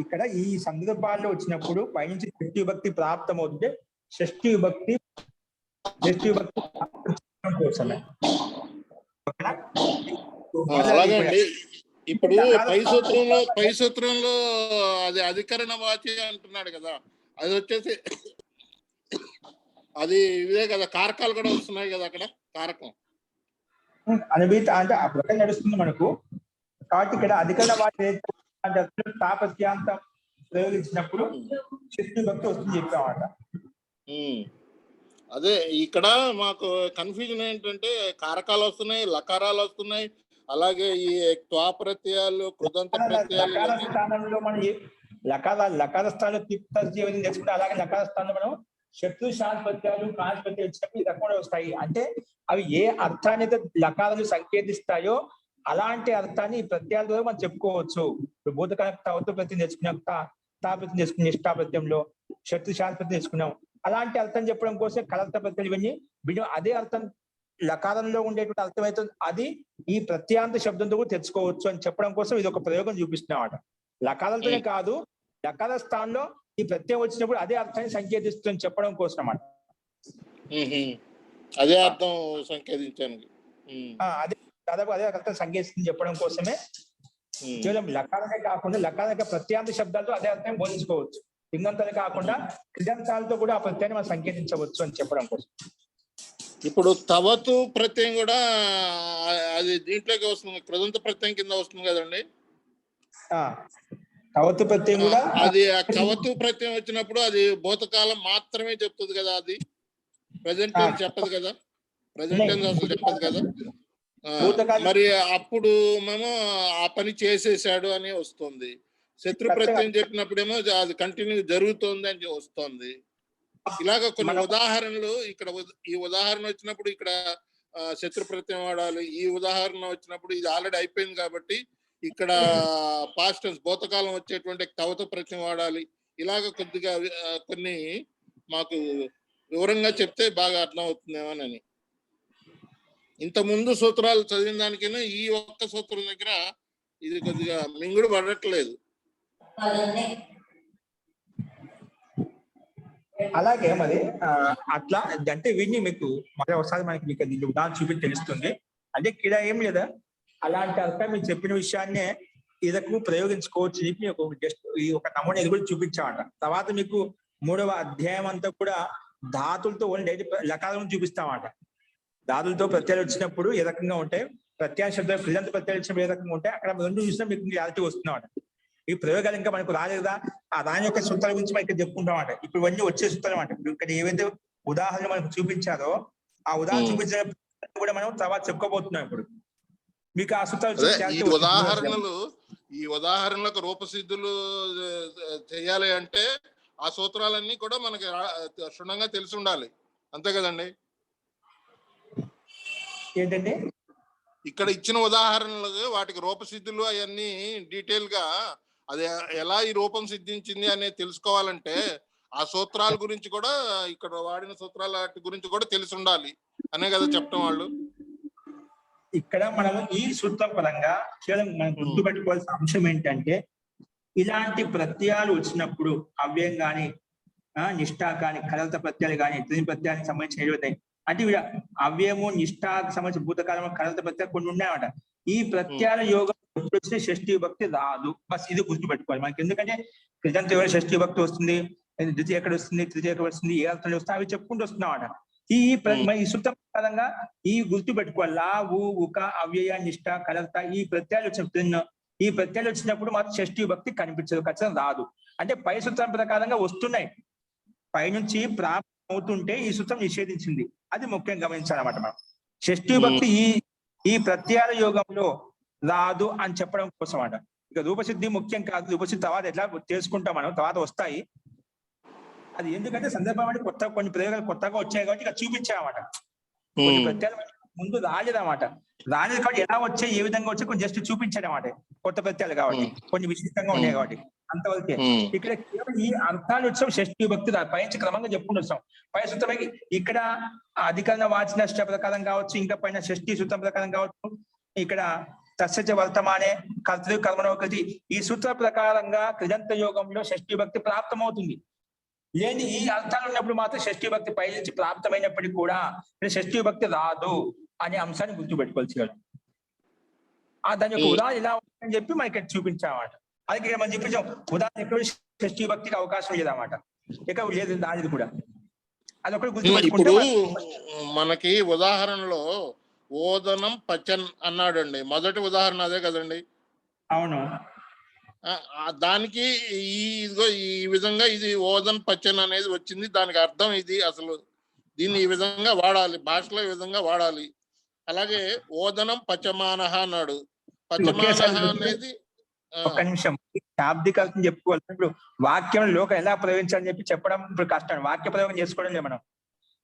ఇక్కడ ఈ సందర్భాల్లో వచ్చినప్పుడు పైనుంచి షష్ఠీ విభక్తి ప్రాప్తం అవుతుంటే షష్ఠీ విభక్తి కోసమే. అలాగండి. ఇప్పుడు పై సూత్రంలో అది అధికరణ వాచి అంటున్నాడు కదా, అది వచ్చేసి అది ఇదే కదా, కారకాలు కూడా వస్తున్నాయి కదా అక్కడ, కారకం అనుభూతి అంటే ఆ ప్రకారం నడుస్తుంది మనకు. కాబట్టి ఇక్కడ అధికరణ వాచి తాపత్యాంతం ప్రయోగించినప్పుడు షష్ఠీ విభక్తి వస్తుంది చెప్పామాట. అదే ఇక్కడ మాకు కన్ఫ్యూజన్ ఏంటంటే కారకాలు వస్తున్నాయి, లకారాలు వస్తున్నాయి, అలాగే ఈ త్వా ప్రత్యయాలు, కృదంత ప్రత్యయాలు స్థానంలో మనం లకార స్థానంలో తిప్త జీవనం తెచ్చుకుంటే, అలాగే లకార స్థానంలో మనం శత్రు శాంతి ప్రత్యయాలు, కాన్స్ ప్రత్యయాలు వచ్చినప్పుడు ఈ రకంగా వస్తాయి. అంటే అవి ఏ అర్థాన్ని అయితే లకారాలు సంకేతిస్తాయో అలాంటి అర్థాన్ని ఈ ప్రత్యయాల ద్వారా మనం చెప్పుకోవచ్చు. ఇప్పుడు భూతకాల తవత ప్రత్యయం తెచ్చుకున్నాం, తా ప్రత్యయం తెచ్చుకున్నాం, నిష్టా ప్రత్యయంలో శత్రు శాంతి ప్రత్యయం తెచ్చుకున్నాం. అలాంటి అర్థం చెప్పడం కోసం కలర్త ప్రత్యయాలు ఇవన్నీ అదే అర్థం లకారంలో ఉండేటువంటి అర్థమవుతుంది అది ఈ ప్రత్యాంత శబ్దంతో కూడా తెచ్చుకోవచ్చు అని చెప్పడం కోసం ఇది ఒక ప్రయోగం చూపిస్తున్నామాట. లకారంతోనే కాదు, లకార స్థానంలో ఈ ప్రత్యయం వచ్చినప్పుడు అదే అర్థాన్ని సంకేతిస్తుంది చెప్పడం కోసం అన్నమాట. అదే అర్థం సంకేతించాను. అదే దాదాపు అదే అర్థం సంకేతిస్తుంది చెప్పడం కోసమే కేవలం లకారమే కాకుండా లకార ప్రత్యాంత శబ్దాలతో అదే అర్థం బోధించుకోవచ్చు. లింగంతో కాకుండా క్రియాంతాలతో కూడా ఆ ప్రత్యయాన్ని మనం సంకేతించవచ్చు అని చెప్పడం కోసం. ఇప్పుడు తవతు ప్రత్యయం కూడా అది దీంట్లోకి వస్తుంది, కృదంత ప్రత్యయం కింద వస్తుంది కదండి. తవతు ప్రత్యయం కూడా అది ఆ కవతు ప్రత్యయం వచ్చినప్పుడు అది భూతకాలం మాత్రమే చెప్తుంది కదా, అది ప్రజెంట్ చెప్పదు కదా, ప్రజెంట్ అసలు చెప్పదు కదా. మరి అప్పుడు మేము ఆ పని చేసేసాడు అని వస్తుంది. శత్రు ప్రత్యయం చెప్పినప్పుడేమో అది కంటిన్యూ జరుగుతోంది అని వస్తుంది. ఇలాగ కొన్ని ఉదాహరణలు ఇక్కడ ఈ ఉదాహరణ వచ్చినప్పుడు ఇక్కడ శత్రు ప్రత్యయం వాడాలి, ఈ ఉదాహరణ వచ్చినప్పుడు ఇది ఆల్రెడీ అయిపోయింది కాబట్టి ఇక్కడ పాస్ట్ టెన్స్ భూతకాలం వచ్చేటువంటి కవత ప్రత్యయం వాడాలి. ఇలాగ కొద్దిగా కొన్ని మాకు వివరంగా చెప్తే బాగా అర్థం అవుతుందేమోనని. ఇంత ముందు సూత్రాలు చదివిన దానికైనా ఈ ఒక్క సూత్రం దగ్గర ఇది కొద్దిగా మింగుడు పడట్లేదు. అలాగే మరి అట్లా అంటే వీటిని మీకు మరి ఒకసారి మనకి మీకు దీన్ని ఉదాహరణ చూపి తెలుస్తుంది. అంటే ఇక్కడ ఏం లేదా అలాంటి అర్థం మీరు చెప్పిన విషయాన్నే ఇదకు ప్రయోగించుకోవచ్చు చెప్పి జస్ట్ ఈ ఒక నమూనా ఇది కూడా చూపించామంట. తర్వాత మీకు 3వ అధ్యాయం అంతా కూడా ధాతులతో డైరెక్ట్ లకారం చూపిస్తామంట. ధాతులతో ప్రత్యయాలు వచ్చినప్పుడు ఏ రకంగా ఉంటాయి, ప్రత్యయ శబ్ద క్రియాంత ప్రత్యయాలు వచ్చినప్పుడు ఏ రకంగా ఉంటాయి, అక్కడ రెండు చూసినా మీకు క్లారిటీ వస్తుందన్నమాట. ఈ ప్రయోగాలు ఇంకా మనకు రాలేదా, ఆ దాని యొక్క సూత్రాల గురించి మనం ఇక్కడ చెప్పుకుంటామంట. ఇప్పుడు ఇవన్నీ వచ్చే సూత్రాలు అన్నమాట. ఇప్పుడు ఇక్కడ ఏవైతే ఉదాహరణ మనకు చూపించారో ఆ ఉదాహరణ చూపించిన కూడా మనం తర్వాత చెప్పుకోబోతున్నాం. ఇప్పుడు మీకు ఆ సూత్రాలు ఈ ఉదాహరణలకు రూపసిద్ధులు చేయాలి అంటే ఆ సూత్రాలన్నీ కూడా మనకి క్షుణ్ణంగా తెలిసి ఉండాలి, అంతే కదండి. ఏంటంటే ఇక్కడ ఇచ్చిన ఉదాహరణలు వాటికి రూపసిద్ధులు అవన్నీ డీటెయిల్ గా అది ఎలా ఈ రూపం సిద్ధించింది అనేది తెలుసుకోవాలంటే ఆ సూత్రాల గురించి కూడా ఇక్కడ వాడిన సూత్రాల గురించి కూడా తెలిసి ఉండాలి అనే కదా చెప్పడం వాళ్ళు. ఇక్కడ మనం ఈ సూత్రం పరంగా కేవలం మనం గుర్తుపెట్టుకోవాల్సిన అంశం ఏంటంటే ఇలాంటి ప్రత్యయాలు వచ్చినప్పుడు అవ్యయం కానీ నిష్ఠా కానీ కలత ప్రత్యయాలు కానీ ఇతర ప్రత్యయానికి సంబంధించిన ఏవైతే అంటే అవ్యయము నిష్ఠాకు సంబంధించిన భూతకాలం కలత ప్రత్యయాలు కొన్ని ఉన్నాయన్నమాట. ఈ ప్రత్యయాల యోగం ఎప్పుడు వచ్చిన షష్ఠీ భక్తి రాదు, బస్ ఇది గుర్తుపెట్టుకోవాలి మనకి. ఎందుకంటే కృతంత యోగ షష్ఠీ భక్తి వస్తుంది, ద్వితీయ ఎక్కడ వస్తుంది, తృతీయ ఎక్కడ వస్తుంది, ఏ అర్థంలో వస్తుంది అవి చెప్పుకుంటూ వస్తున్నామట. ఈ సూత్రం ప్రకారంగా ఈ గుర్తు పెట్టుకోవాలి. లా ఉక అవ్యయ నిష్ఠ కలత ఈ ప్రత్యయాలు వచ్చిన ఈ ప్రత్యయాలు వచ్చినప్పుడు మాత్రం షష్ఠీ భక్తి కనిపించదు, ఖచ్చితంగా రాదు. అంటే పై సూత్రం ప్రకారంగా వస్తున్నాయి, పైనుంచి ప్రాప్తం అవుతుంటే ఈ సూత్రం నిషేధించింది. అది ముఖ్యంగా గమనించాలన్నమాట మనం. షష్ఠీ భక్తి ఈ ప్రత్యయాల యోగంలో రాదు అని చెప్పడం కోసం అట. ఇక రూపసిద్ధి ముఖ్యం కాదు, రూపసిద్ధి తర్వాత ఎట్లా తెలుసుకుంటాం మనం, తర్వాత వస్తాయి. అది ఎందుకంటే సందర్భం కొత్త కొన్ని ప్రయోగాలు కొత్తగా వచ్చాయి కాబట్టి ఇక చూపించామన్నమాట. కొన్ని ప్రత్యయాలు ముందు రాలేదన్నమాట. రాలేదు కాబట్టి ఎలా వచ్చాయి, ఏ విధంగా వచ్చాయి కొన్ని జస్ట్ చూపించాడన్నమాట. కొత్త ప్రత్యయాలు కాబట్టి కొన్ని విశిష్టంగా ఉన్నాయి కాబట్టి అంతవరకే. ఇక్కడ కేవలం ఈ అర్థాలు వచ్చాం షష్ఠీ భక్తి పైన క్రమంగా చెప్పుకుంటూ వస్తాం. పై సూత్రం ఇక్కడ అధికరణ వాచిన ప్రకారం కావచ్చు, ఇంకా పైన షష్ఠీ సూత్రం ప్రకారం కావచ్చు, ఇక్కడ తస్య వర్తమానే కర్తృ కర్మణోకృతి ఈ సూత్ర ప్రకారంగా కృదంత యోగంలో షష్ఠీ భక్తి ప్రాప్తమవుతుంది. లేని ఈ అర్థాలు ఉన్నప్పుడు మాత్రం షష్ఠీ భక్తి పై నుంచి ప్రాప్తమైనప్పటికీ కూడా షష్ఠీ భక్తి రాదు అనే అంశాన్ని గుర్తుపెట్టుకోవాల్సి. దాని యొక్క ఉదాహరణ ఇలా ఉందని చెప్పి మనకి చూపించామన్నమాట. అది మనం చూపించాం ఉదాహరణ ఎక్కడ షష్ఠీ భక్తికి అవకాశం లేదన్నమాట, ఎక్కడ లేదు దానిది కూడా. అది ఒకటి గుర్తుపెట్టుకుంటే మనకి ఉదాహరణలో ఓదనం పచన్ అన్నాడండి, మొదటి ఉదాహరణ అదే కదండి. అవును, దానికి ఈ విధంగా ఇది ఓదన్ పచన్ అనేది వచ్చింది, దానికి అర్థం ఇది. అసలు దీన్ని ఈ విధంగా వాడాలి, భాషలో ఈ విధంగా వాడాలి. అలాగే ఓదనం పచమానహ అన్నాడు, పచమానహ అనేది ఒక్క నిమిషం శాబ్దిక అర్థం చెప్పుకోవాలి. ఇప్పుడు వాక్యం లోకం ఎలా ప్రయోగించాలని చెప్పి చెప్పడం ఇప్పుడు కష్టం, వాక్య ప్రయోగం చేసుకోవడం లేదు మనం.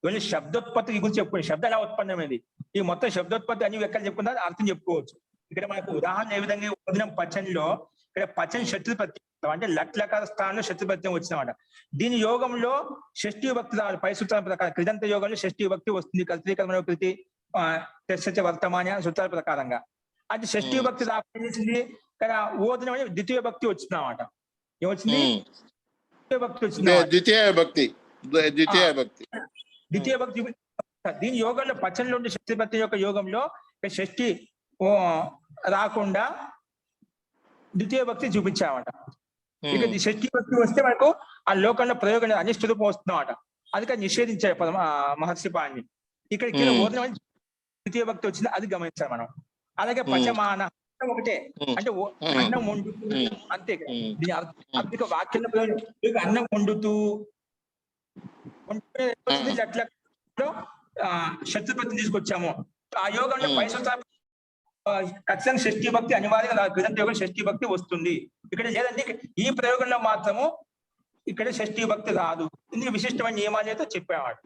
ఓన్లీ శబ్దోత్పత్తి గురించి చెప్పుకోండి, శబ్దం ఎలా ఉత్పన్నమైంది, ఈ మొత్తం శబ్దోత్పత్తి అన్ని ఎక్కడ చెప్పుకున్నా అర్థం చెప్పుకోవచ్చు. ఇక్కడ మనకు ఉదాహరణ ఏ విధంగా ఓదనం పచన్లో ఇక్కడ పచన్ శత్రు ప్రత్యయం అంటే లట్లకార స్థానంలో శత్రు ప్రత్యయం వచ్చినమాట. దీని యోగంలో షష్ఠీ భక్తి రావాలి. పై సూత్రాల ప్రకారం కృదంత యోగంలో షష్ఠీ భక్తి వస్తుంది, కర్తృ కర్మణోకృతి తెస్స వర్తమాన సూత్రాల ప్రకారంగా. అది షష్ఠీ భక్తి దాచేసింది కానీ ఓదనం అనేది ద్వితీయ భక్తి వచ్చిందన్నమాట. ఏమొచ్చింది? ద్వితీయ భక్తి వచ్చింది. ద్వితీయ భక్తి. ద్వితీయ భక్తి దీని యోగంలో పచ్చనిలో ఉండే షష్ఠీ భక్తి యొక్క యోగంలో షష్ఠి రాకుండా ద్వితీయ భక్తి చూపించామట. ఇక షష్ఠీ భక్తి వస్తే మనకు ఆ లోకంలో ప్రయోగం అనిష్ట రూపం వస్తుందన్నమాట. అది నిషేధించారు మహర్షి పాణి. ఇక్కడ ఓదనం ద్వితీయ భక్తి వచ్చింది, అది గమనించాలి మనం. అలాగే పచమాన ఒకటే అంటే అన్నం వండుతూ అంతే. దీని అర్థం వాక్యంలో అన్నం వండుతూ అట్లా శత్రుపతి తీసుకొచ్చాము. ఆ యోగంలో ఖచ్చితంగా షష్ఠీ భక్తి అనివార్యంగా కృతంత యోగం షష్ఠీ భక్తి వస్తుంది. ఇక్కడ లేదంటే ఈ ప్రయోగంలో మాత్రము ఇక్కడ షష్ఠీ భక్తి రాదు. ఇందుకు విశిష్టమైన నియమాలు అయితే చెప్పేవాడు.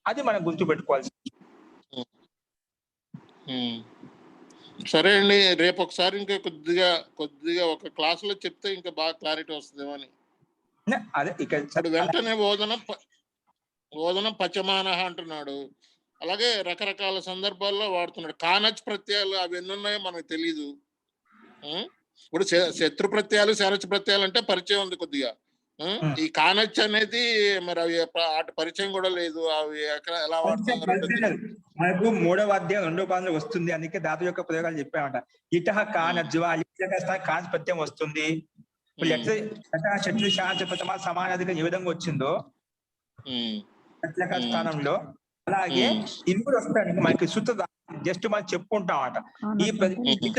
అది మనం గుర్తుపెట్టుకోవాల్సి. సరే అండి, రేపు ఒకసారి ఇంకా కొద్దిగా ఒక క్లాస్ లో చెప్తే ఇంకా బాగా క్లారిటీ వస్తుందేమో అని. అదే ఇక్కడ వెంటనే ఓదనం పచమాన అంటున్నాడు. అలాగే రకరకాల సందర్భాల్లో వాడుతున్నాడు. కానచ్ ప్రత్యయాలు అవి ఎన్ని ఉన్నాయో మనకు తెలీదు. ఇప్పుడు శత్రు ప్రత్యయాలు శరచ్ ప్రత్యయాలు అంటే పరిచయం ఉంది కొద్దిగా. ఈ కానచ్ అనేది మరి అవి అటు పరిచయం కూడా లేదు. అవి ఎలా వాడుతున్నారు? మనకు 3వ అధ్యాయం 2వ పాదంలో వస్తుంది. అందుకే ధాతు యొక్క ప్రయోగాలు చెప్పామట. ఇటహ కానజ్వా కాన్స్ ప్రత్యయం వస్తుంది. సమానాధికం ఏ విధంగా వచ్చిందో స్థానంలో అలాగే ఇవి కూడా వస్తాయి. మనకి సూత్ర జస్ట్ మనం చెప్పుకుంటాం అట. ఈ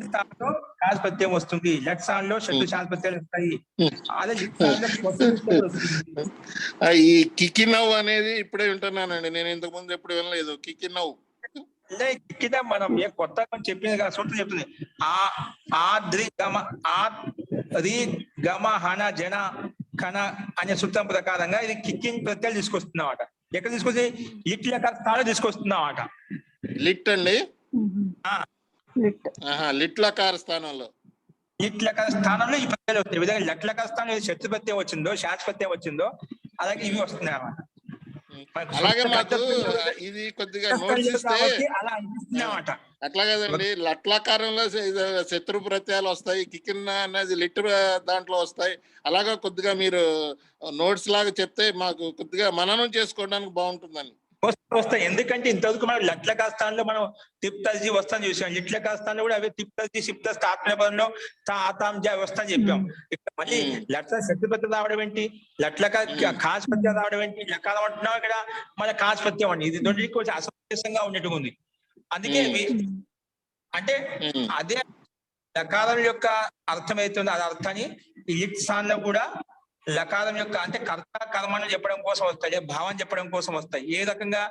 స్థానంలో కాన్స్ ప్రత్యయం వస్తుంది, లక్షణంలో శత్రు శాంతి ప్రత్యయాలు వస్తాయి. అదే ఈ కికినవ్ అనేది ఇప్పుడే వింటున్నానండి. నేను ఇంతకు ముందు ఎప్పుడు వినలేదు కికినవ్. కికిన మనం ఏ కొత్తగా చెప్పింది కదా, సూత్రం చెప్తుంది. గమ హన జన కన అనే సూత్రం ప్రకారంగా ఇది కిక్కింగ్ ప్రత్యయాలు తీసుకొస్తున్నాం అట. ఎక్కడ తీసుకొచ్చి లిట్ లకార స్థానంలో తీసుకొస్తున్నాం అట. లిట్ అండి, లిట్ లకార స్థానంలో ఈ ప్రత్యయాలు వస్తాయి. ఈ విధంగా లట్ లకార స్థానంలో శత్రు ప్రత్యయం వచ్చిందో శాంతి ప్రత్యయం వచ్చిందో అలాగే ఇవి వస్తున్నాయి అన్నమాట. అలాగే మాకు ఇది కొద్దిగా నోట్స్ ఇస్తే అట్లా కదండి. లట్లాకారంలో శత్రు ప్రత్యయాలు వస్తాయి, కికిన్ అనేది లిట్ దాంట్లో వస్తాయి. అలాగా కొద్దిగా మీరు నోట్స్ లాగా చెప్తే మాకు కొద్దిగా మననం చేసుకోవడానికి బాగుంటుందని. వస్తాయి. ఎందుకంటే ఇంతవరకు మనం లట్ల స్థానంలో మనం తిప్తజీ వస్తాను చూసాం. లిట్ల స్థానంలో కూడా అవే తిప్తజీ సిప్త ఆత్మపదంలో తాతాంజా వస్తాను చెప్పాం. ఇక్కడ మళ్ళీ లట్ల శత్రుపత్యం రావడం ఏంటి, లట్ల కాస్పత్యం రావడం ఏంటి, లకాలం అంటున్నాం. ఇక్కడ మన కాస్పత్యం అండి. ఇది రెండింటికి కొంచెం అసమంజసంగా ఉన్నట్టుగా ఉంది. అందుకే అంటే అదే లకారం యొక్క అర్థం అవుతుంది. అది అర్థాన్ని ఈ లిట్ స్థానంలో కూడా లకారం యొక్క అంటే కర్త కర్మను చెప్పడం కోసం వస్తాయి, భావం చెప్పడం కోసం వస్తాయి. ఏ రకంగా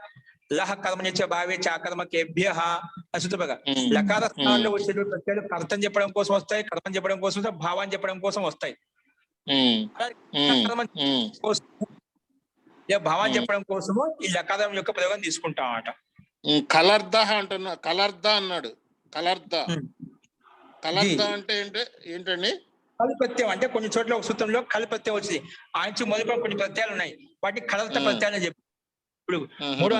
లహ కర్మనిచ్చే భావే చాకర్మ కేభ్య అశుద్ధగా లకార స్థానంలో వచ్చేటువంటి ప్రత్యయాలు కర్తం చెప్పడం కోసం వస్తాయి, కర్మం చెప్పడం కోసం వస్తాయి, భావాన్ని చెప్పడం కోసం వస్తాయి. భావాన్ని చెప్పడం కోసము ఈ లకారం యొక్క ప్రయోగం తీసుకుంటాం అన్నమాట. కలర్ద అంటున్నా, కలర్ద అన్నాడు. కలర్ద అంటే ఏంటండి? కల్పత్యం అంటే కొన్ని చోట్ల ఒక సూత్రంలో కల్పత్యం వచ్చింది. ఆయన మొదలు కొన్ని ప్రత్యయాలు ఉన్నాయి, వాటిని కలర్త ప్రత్యయాలు చెప్పి ఇప్పుడు 3వ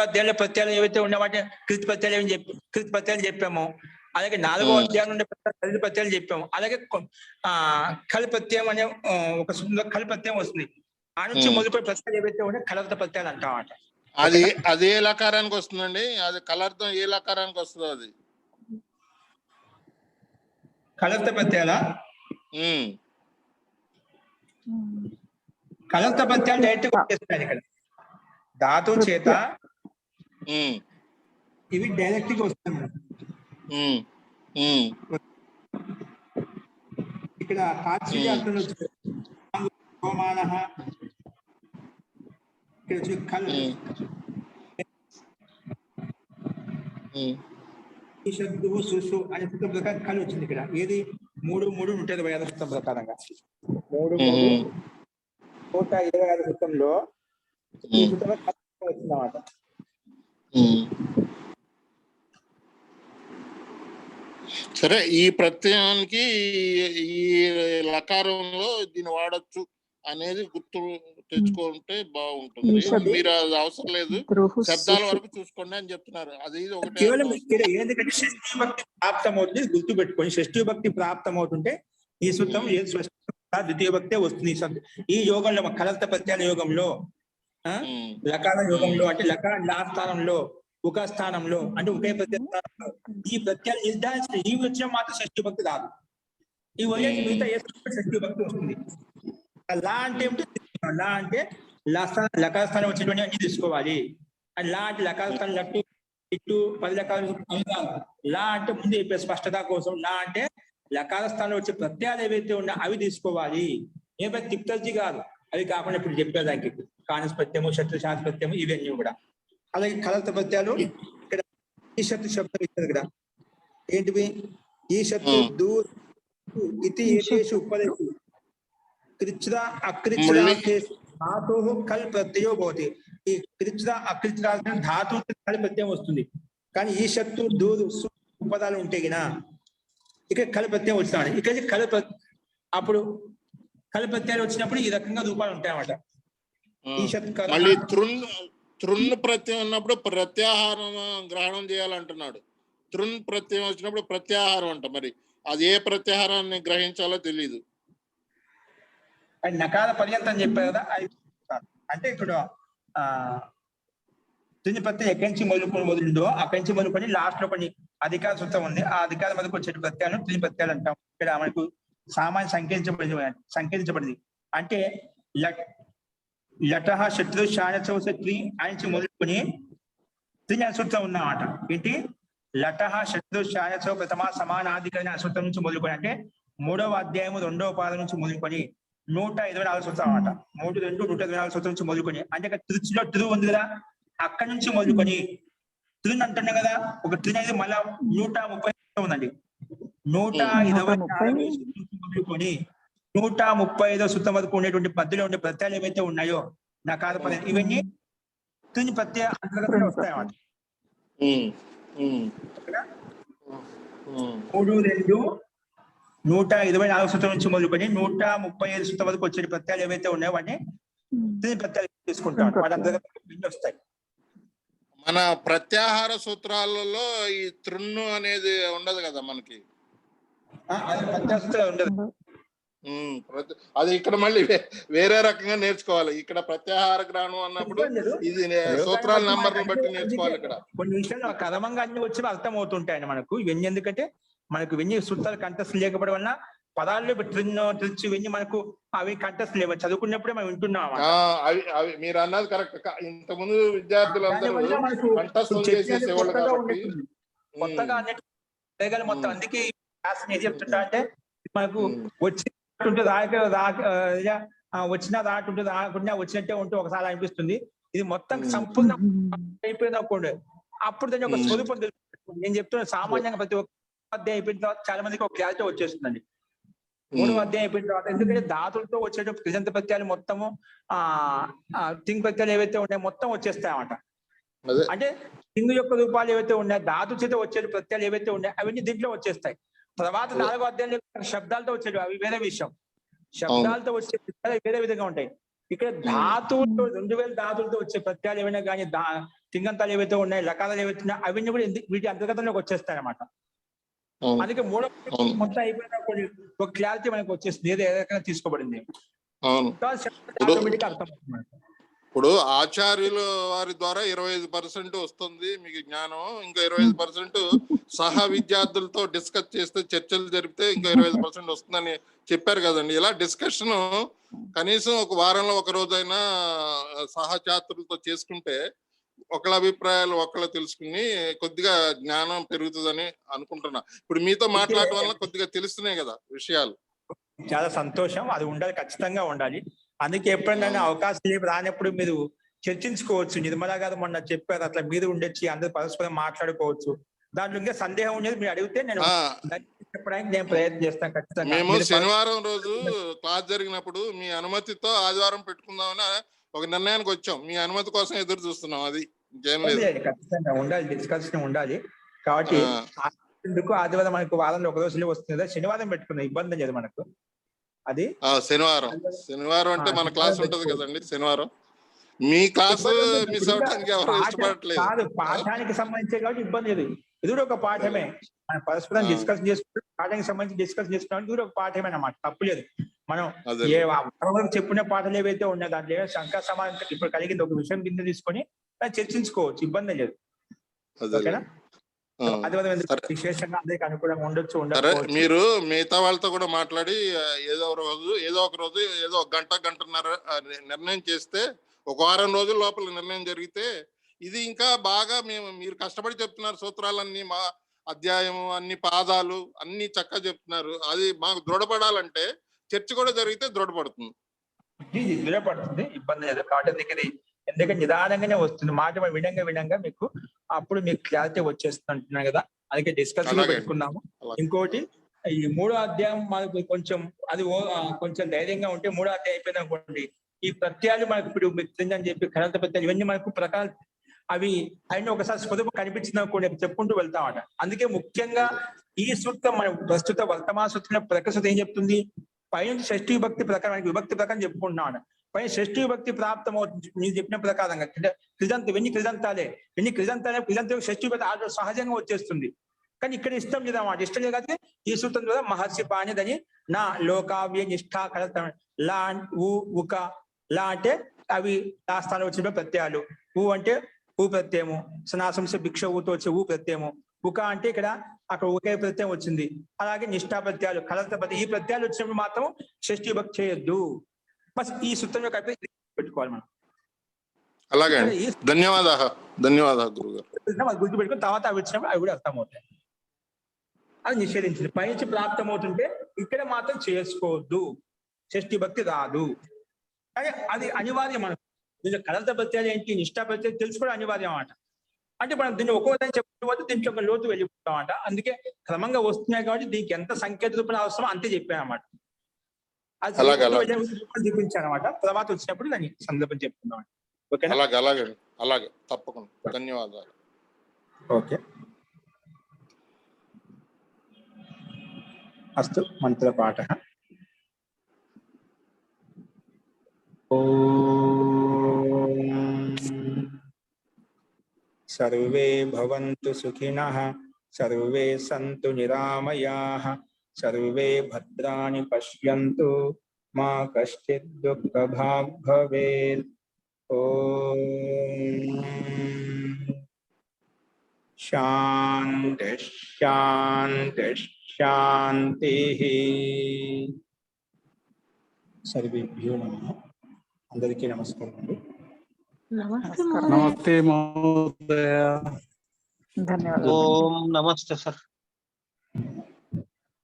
అధ్యాయంలో ప్రత్యయాలు ఏవైతే ఉన్న వాటిని కృతి ప్రత్యయాలు చెప్పాము. అలాగే 4వ అధ్యాయం ఉండే కృతి ప్రత్యయాలు చెప్పాము. అలాగే కల్పత్యం అనే ఒక సూత్రంలో కల్పత్యం వస్తుంది. ఆ నుంచి మొదలుపడి ప్రత్యయాలు ఏవైతే ఉన్నాయో కలర్త ప్రత్యయాలు అంటామాట. అది ఏ లకారానికి వస్తుందండి? అది కలర్థం ఏ లకారానికి వస్తుందో? అది కలర్త ప్రత్యయాల కలర్త ప్రత్యయాలు డైరెక్ట్ వచ్చేస్తాయి. ఇక్కడ ధాతు చేత ఇవి డైరెక్ట్ గా వస్తాయి. ఇక్కడ కాచి అర్థంలో ఇక్కడ సుసు అనే సూత్రం ప్రకారం కళ వచ్చింది. ఇక్కడ ఏది 3:3 సూత్రం ప్రకారంగా 3:3 సూత్రంలో ఈ సూత్రంలో వచ్చిందన్నమాట. సరే, ఈ ప్రత్యయానికి ఈ లకారంలో దీన్ని వాడచ్చు అనేది గుర్తు తెచ్చుకుంటే బాగుంటుంది. మీరు అది అవసరం లేదు, శబ్దాల వరకు చూసుకోండి అని చెప్తున్నారు. అది ఒకటే కేవలం అర్థం ఇక్కడ వస్తుంది. ఏంటంటే షష్ఠీ భక్తి ప్రాప్తం అవుతుంది, గుర్తు పెట్టుకొని షష్ఠీ భక్తి ప్రాప్తం అవుతుంటే ఈ సూత్రం ఏది ద్వితీయ భక్తే వస్తుంది. ఈ యోగంలో కలర్త ప్రత్యాల యోగంలో లకార యోగంలో అంటే లకార లా స్థానంలో ఒక స్థానంలో అంటే ఒకే ప్రత్యయ స్థానంలో ఈ ప్రత్యయాలు నిర్ధారించిన ఈ వచ్చిన మాత్రం షష్ఠీ భక్తి రాదు. ఈ వదిలేసి మిగతా ఏ షష్ఠీ భక్తి వస్తుంది. లా అంటే ఏమిటి? లా అంటే లకార స్థానం వచ్చేటువంటి అన్ని తీసుకోవాలి. అండ్ లా అంటే లకార స్థానం లట్టు ఇటు 10 లకాలు లా అంటే ముందు చెప్పే స్పష్టత కోసం లా అంటే లకార స్థానంలో వచ్చే ప్రత్యయాలు ఏవైతే ఉన్నా అవి తీసుకోవాలి. ఏమైనా తిక్తల్జీ కాదు, అవి కాకుండా ఇప్పుడు చెప్పేదానికి కానస్ ప్రత్యయము, శత్రు శాంతి ప్రత్యయము ఇవన్నీ కూడా. అలాగే కలర్త ప్రత్యయాలు ఇక్కడ ఈ శత్రు శబ్దం ఇచ్చారు ఇక్కడ ఏంటివి? ఈ శత్రు దూ ఇతి ఏషు ఉపదేశు కృచ్ర అకృచ్ర ధాతు కల్ ప్రత్యయో భవతి. ఈ కృచ్ర అకృచ్ర ధాతు కల్ ప్రత్యయం వస్తుంది. కానీ ఈ శత్రు దూరు ఉపదాలు ఉంటే గిన ఇక్కడ కల్ ప్రత్యయం వస్తాయి. ఇక్కడ అప్పుడు కల్ ప్రత్యయాలు వచ్చినప్పుడు ఈ రకంగా రూపాలు ఉంటాయన్నమాట. ఈ శత్రు మళ్ళీ తృణ్ ప్రత్యయం ఉన్నప్పుడు ప్రత్యాహారం గ్రహణం చేయాలంటున్నాడు. తృణ్ ప్రత్యయం వచ్చినప్పుడు ప్రత్యాహారం అంట. మరి అది ఏ ప్రత్యాహారాన్ని గ్రహించాలో తెలియదు. నకార పర్యంతం చెప్పారు కదా, అంటే ఇప్పుడు తుని ప్రత్యయం ఎక్కడి నుంచి మొదలుందో అక్కడి నుంచి మొదలుకొని లాస్ట్ లో కొన్ని అధికార సూత్రం ఉంది. ఆ అధికారం వరకు వచ్చే ప్రత్యయాలను తుని ప్రత్యయాలు అంటాం. ఇక్కడ మనకు సామాన్య సంకేతించబడింది. అంటే లట శత్రు శానత్రి నుంచి మొదలుకొని తుని సూత్రం ఉన్నమాట. ఏంటి? లట శత్రు శానత్వ ప్రథమ సమానాధికరణ సూత్రం నుంచి మొదలుకొని అంటే 3వ అధ్యాయము 2వ పాదం నుంచి మొదలుకొని 124 సూత్రం అన్నమాట. 124 సూత్రం నుంచి మొదలుకొని అంటే తృచిలో తృ ఉంది కదా, అక్కడి నుంచి మొదలుకొని తృని అంటున్నా కదా, ఒక తృని అనేది మళ్ళా 130 ఉందండి. 124 మొదలుకొని 135 సూత్రం వరకు ఉండేటువంటి పద్ధతిలో ఉండే ప్రత్యయాలు ఏవైతే ఉన్నాయో నకార పదాలు ఇవన్నీ తృని ప్రత్యయ అంతర్గతంలో వస్తాయి అన్నమాట. 124 సూత్రం నుంచి మొదలుకొని 135 సూత్రం వరకు వచ్చే ప్రత్యయాలు ఏవైతే ఉన్నాయో వాటిని తృని ప్రత్యయాలు తీసుకుంటాం. వాటి అంతర్గతంలో వస్తాయి. మన ప్రత్యాహార సూత్రాలలో ఈ తృన్ను అనేది ఉండదు కదా మనకి. ఉండదు. అది ఇక్కడ మళ్ళీ వేరే రకంగా నేర్చుకోవాలి. ఇక్కడ ప్రత్యాహార గ్రహణం అన్నప్పుడు ఇది సూత్రాల నంబర్ని బట్టి నేర్చుకోవాలి. ఇక్కడ కొన్ని విషయాలు క్రమంగా అన్ని వచ్చి అర్థం అవుతుంటాయండి మనకు. ఇవన్నీ ఎందుకంటే మనకు ఇవన్నీ సూత్రాలు కంటెస్ట్ లేకపోవడం వల్ల పదాల్లో తెలుసు ఇవన్నీ మనకు అవి కంటెస్ట్ లేవు. చదువుకున్నప్పుడే మనం వింటున్నాం. అవి మీరు అన్నది కరెక్ట్. ఇంత ముందు విద్యార్థులందరూ కంటెస్ట్ చేసేసేవాళ్ళు కాబట్టి కొత్తగా అన్నిటి మొత్తం. అందుకే క్లాస్ ఏం చెప్తుంటా అంటే మనకు వచ్చినట్టుంటే వచ్చినా రాటుంటే రాకుండా వచ్చినట్టే ఉంటే ఒకసారి అనిపిస్తుంది. ఇది మొత్తం సంపూర్ణ అయిపోయింది అనుకోండి, అప్పుడు దాని ఒక స్వరూపం తెలుస్తుంది. నేను చెప్తున్నా సామాన్యంగా ప్రతి ఒక్క అధ్యాయం అయిపోయిన తర్వాత చాలా మందికి ఒక క్లారిటీ వచ్చేస్తుందండి. 3వ అధ్యాయం అయిపోయిన తర్వాత ఎందుకంటే ధాతులతో వచ్చేటప్పుడు కృజంత ప్రత్యయాలు మొత్తము తింగ్ ప్రత్యయాలు ఏవైతే ఉన్నాయో మొత్తం వచ్చేస్తాయి అన్నమాట. అంటే తింగు యొక్క రూపాలు ఏవైతే ఉన్నాయో ధాతు చేత వచ్చే ప్రత్యయాలు ఏవైతే ఉన్నాయో అవన్నీ దీంట్లో వచ్చేస్తాయి. తర్వాత 4వ అధ్యాయంలో శబ్దాలతో వచ్చేవి అవి వేరే విషయం. శబ్దాలతో వచ్చే ప్రత్యయాలు వేరే విధంగా ఉంటాయి. ఇక్కడ ధాతువులతో 2000 ధాతులతో వచ్చే ప్రత్యయాలు ఏమైనా కానీ తింగంతాలు ఏవైతే ఉన్నాయి, లకారాలు ఏవైతే ఉన్నాయి అవన్నీ కూడా వీటి అంతర్గతంలోకి వచ్చేస్తాయి అన్నమాట. అందుకే 3వ మొత్తం అయిపోయిన ఒక క్లారిటీ మనకు వచ్చేస్తుంది, ఏదో ఏ రకంగా తీసుకోబడింది. ఇప్పుడు ఆచార్యుల వారి ద్వారా 25% వస్తుంది మీకు జ్ఞానం. ఇంకా 25% సహా విద్యార్థులతో డిస్కస్ చేస్తే చర్చలు జరిపితే ఇంకా 25% వస్తుందని చెప్పారు కదండి. ఇలా డిస్కషన్ కనీసం ఒక వారంలో ఒక రోజైనా సహఛాత్రులతో చేసుకుంటే ఒకళ్ళ అభిప్రాయాలు ఒకళ్ళు తెలుసుకుని కొద్దిగా జ్ఞానం పెరుగుతుందని అనుకుంటున్నా. ఇప్పుడు మీతో మాట్లాడటం వల్ల కొద్దిగా తెలుస్తున్నాయి కదా విషయాలు. చాలా సంతోషం. అది ఉండాలి, ఖచ్చితంగా ఉండాలి. అందుకే ఎప్పుడైనా అవకాశం రానప్పుడు మీరు చర్చించుకోవచ్చు. నిర్మలా గారు మొన్న చెప్పారు, అట్లా మీరు ఉండొచ్చి అందరు పరస్పరం మాట్లాడుకోవచ్చు. దాంట్లో ఇంకా సందేహం ఉండేది మీరు అడిగితే నేను చెప్పడానికి నేను ప్రయత్నం చేస్తాను ఖచ్చితంగా. మేము శనివారం రోజు క్లాస్ జరిగినప్పుడు మీ అనుమతితో ఆదివారం పెట్టుకుందామని ఒక నిర్ణయానికి వచ్చాం. మీ అనుమతి కోసం ఎదురు చూస్తున్నాం. అది ఇంకేం లేదు, ఖచ్చితంగా ఉండాలి, డిస్కషన్ ఉండాలి. కాబట్టి ఎందుకు ఆదివారం మనకు వారంలో ఒక రోజులో వస్తుంది కదా, శనివారం పెట్టుకున్న ఇబ్బంది లేదు మనకు. అది శనివారం. శనివారం అంటే మన క్లాస్ ఉంటది కదండి శనివారం. మీ క్లాసు మిస్ అవడానికి ఎవరు ఇష్టపడట్లేదు. కాదు, పాఠానికి సంబంధించే కాబట్టి ఇబ్బంది లేదు. ఇది కూడా ఒక పాఠమే. మనం పరస్పరం డిస్కస్ చేసుకుంటే పాఠానికి సంబంధించి డిస్కస్ చేసుకోవడానికి ఇది కూడా ఒక పాఠమే అన్నమాట. తప్పు లేదు. మనం చెప్పిన పాఠాలు ఏవైతే ఉన్నాయో దాంట్లో శంకా సమాధానం ఇప్పుడు కలిగింది ఒక విషయం కింద తీసుకొని చర్చించుకోవచ్చు, ఇబ్బంది లేదు. ఓకేనా? విశేషంగా అందరికి అనుకూలంగా ఉండొచ్చు. మీరు మిగతా వాళ్ళతో కూడా మాట్లాడి ఏదో ఒక రోజు ఏదో గంటన్నర నిర్ణయం చేస్తే, ఒక వారం రోజుల లోపల నిర్ణయం జరిగితే ఇది ఇంకా బాగా మీరు కష్టపడి చెప్తున్నారు. సూత్రాలన్నీ మా అధ్యాయం అన్ని పాదాలు అన్ని చక్కగా చెప్తున్నారు. అది మాకు దృఢపడాలంటే చర్చ కూడా జరిగితే దృఢపడుతుంది. దృఢపడుతుంది, ఇబ్బంది లేదు. కాబట్టి ఇది ఎందుకంటే నిదానంగానే వస్తుంది. మాట వినంగా మీకు అప్పుడు మీకు క్లారిటీ వచ్చేస్తుంది అంటున్నాను కదా. అందుకే డిస్కస్ పెట్టుకున్నాము. ఇంకోటి ఈ 3వ అధ్యాయం మనకు కొంచెం ధైర్యంగా ఉంటే 3వ అధ్యాయం అయిపోయింది అనుకోండి, ఈ ప్రత్యయాలు మనకు ఇప్పుడు అని చెప్పి ఖనంత ప్రత్యయాలు ఇవన్నీ మనకు ప్రకారం అవి అయినా ఒకసారి స్వరూపం కనిపించింది అనుకోండి చెప్పుకుంటూ వెళ్తామట. అందుకే ముఖ్యంగా ఈ సూత్రం మన ప్రస్తుత వర్తమాన సూత్రం ప్రకృతి ఏం చెప్తుంది, పైనుంచి షష్ఠీ విభక్తి ప్రకారం విభక్తి ప్రకారం చెప్పుకుంటున్నాడు. పైన షష్ఠీ విభక్తి ప్రాప్తం అవుతుంది మీరు చెప్పిన ప్రకారంగా. ఇవన్నీ క్రిజంతాలే షష్ఠీ విభక్తి సహజంగా వచ్చేస్తుంది. కానీ ఇక్కడ ఇష్టం లేదన్నమాట. ఇష్టం లేదు కాబట్టి ఈ సూత్రం ద్వారా మహర్షి పాణిదని నా లోకావ్య నిష్ఠా కలత లా ఉక లా అంటే అవి ఆ స్థానం వచ్చిన ప్రత్యయాలు. అంటే ఊ ప్రత్యయము, సనాశంస భిక్ష ఊతో వచ్చే ఊ ప్రత్యయము. ఉక అంటే ఇక్కడ అక్కడ ఒకే ప్రత్యయం వచ్చింది. అలాగే నిష్ఠా ప్రత్యయాలు, కలత ప్రత్యయం, ఈ ప్రత్యయాలు వచ్చినప్పుడు మాత్రం షష్ఠీ విభక్తి చేయొద్దు. బస్ ఈ సూత్రం యొక్క పెట్టుకోవాలి మనం. అలాగే ధన్యవాదాలు గురుగారు. గుర్తుపెట్టుకుని తర్వాత అవి వచ్చినప్పుడు అవి కూడా అర్థమవుతాయి. అది నిషేధించింది. పైనుంచి ప్రాప్తమవుతుంటే ఇక్కడ మాత్రం చేసుకోవద్దు, షష్ఠీ భక్తి రాదు. కానీ అది అనివార్యం. మనకు దీంట్లో కలత ప్రత్యయాలు ఏంటి, నిష్ఠా ప్రత్యయాలు తెలుసుకోవడం అనివార్యం అన్నమాట. అంటే మనం దీన్ని ఒక్కొక్కదాన్ని చెప్పుకోవద్దు, దీంట్లో ఒక లోతు వెళ్ళిపోతాం అన్నమాట. అందుకే క్రమంగా వస్తున్నాయి కాబట్టి దీనికి ఎంత సంకేత రూపం అవసరం అంతే చెప్పాను అన్నమాట. అది చూపించాను అనమాట. తర్వాత వచ్చినప్పుడు దాన్ని సందర్భం చెప్పుకుందాం. ఓకేనా? అలాగే తప్పకుండా. ధన్యవాదాలు. ఓకే, అస్తు. మంత్రపాఠ. సర్వే భవంతు సుఖినః, సర్వే సంతు నిరామయాః, సర్వే భద్రాణి పశ్యంతు, మా కశ్చిద్ దుఃఖభాగ్ భవేత్. ఓం శాంతి శాంతి శాంతిః. సర్వేభ్యో నమః. అందరికీ నమస్కారం. నమస్తే మహోదయ. ధన్యవాదాలు. ఓం నమస్తే సార్.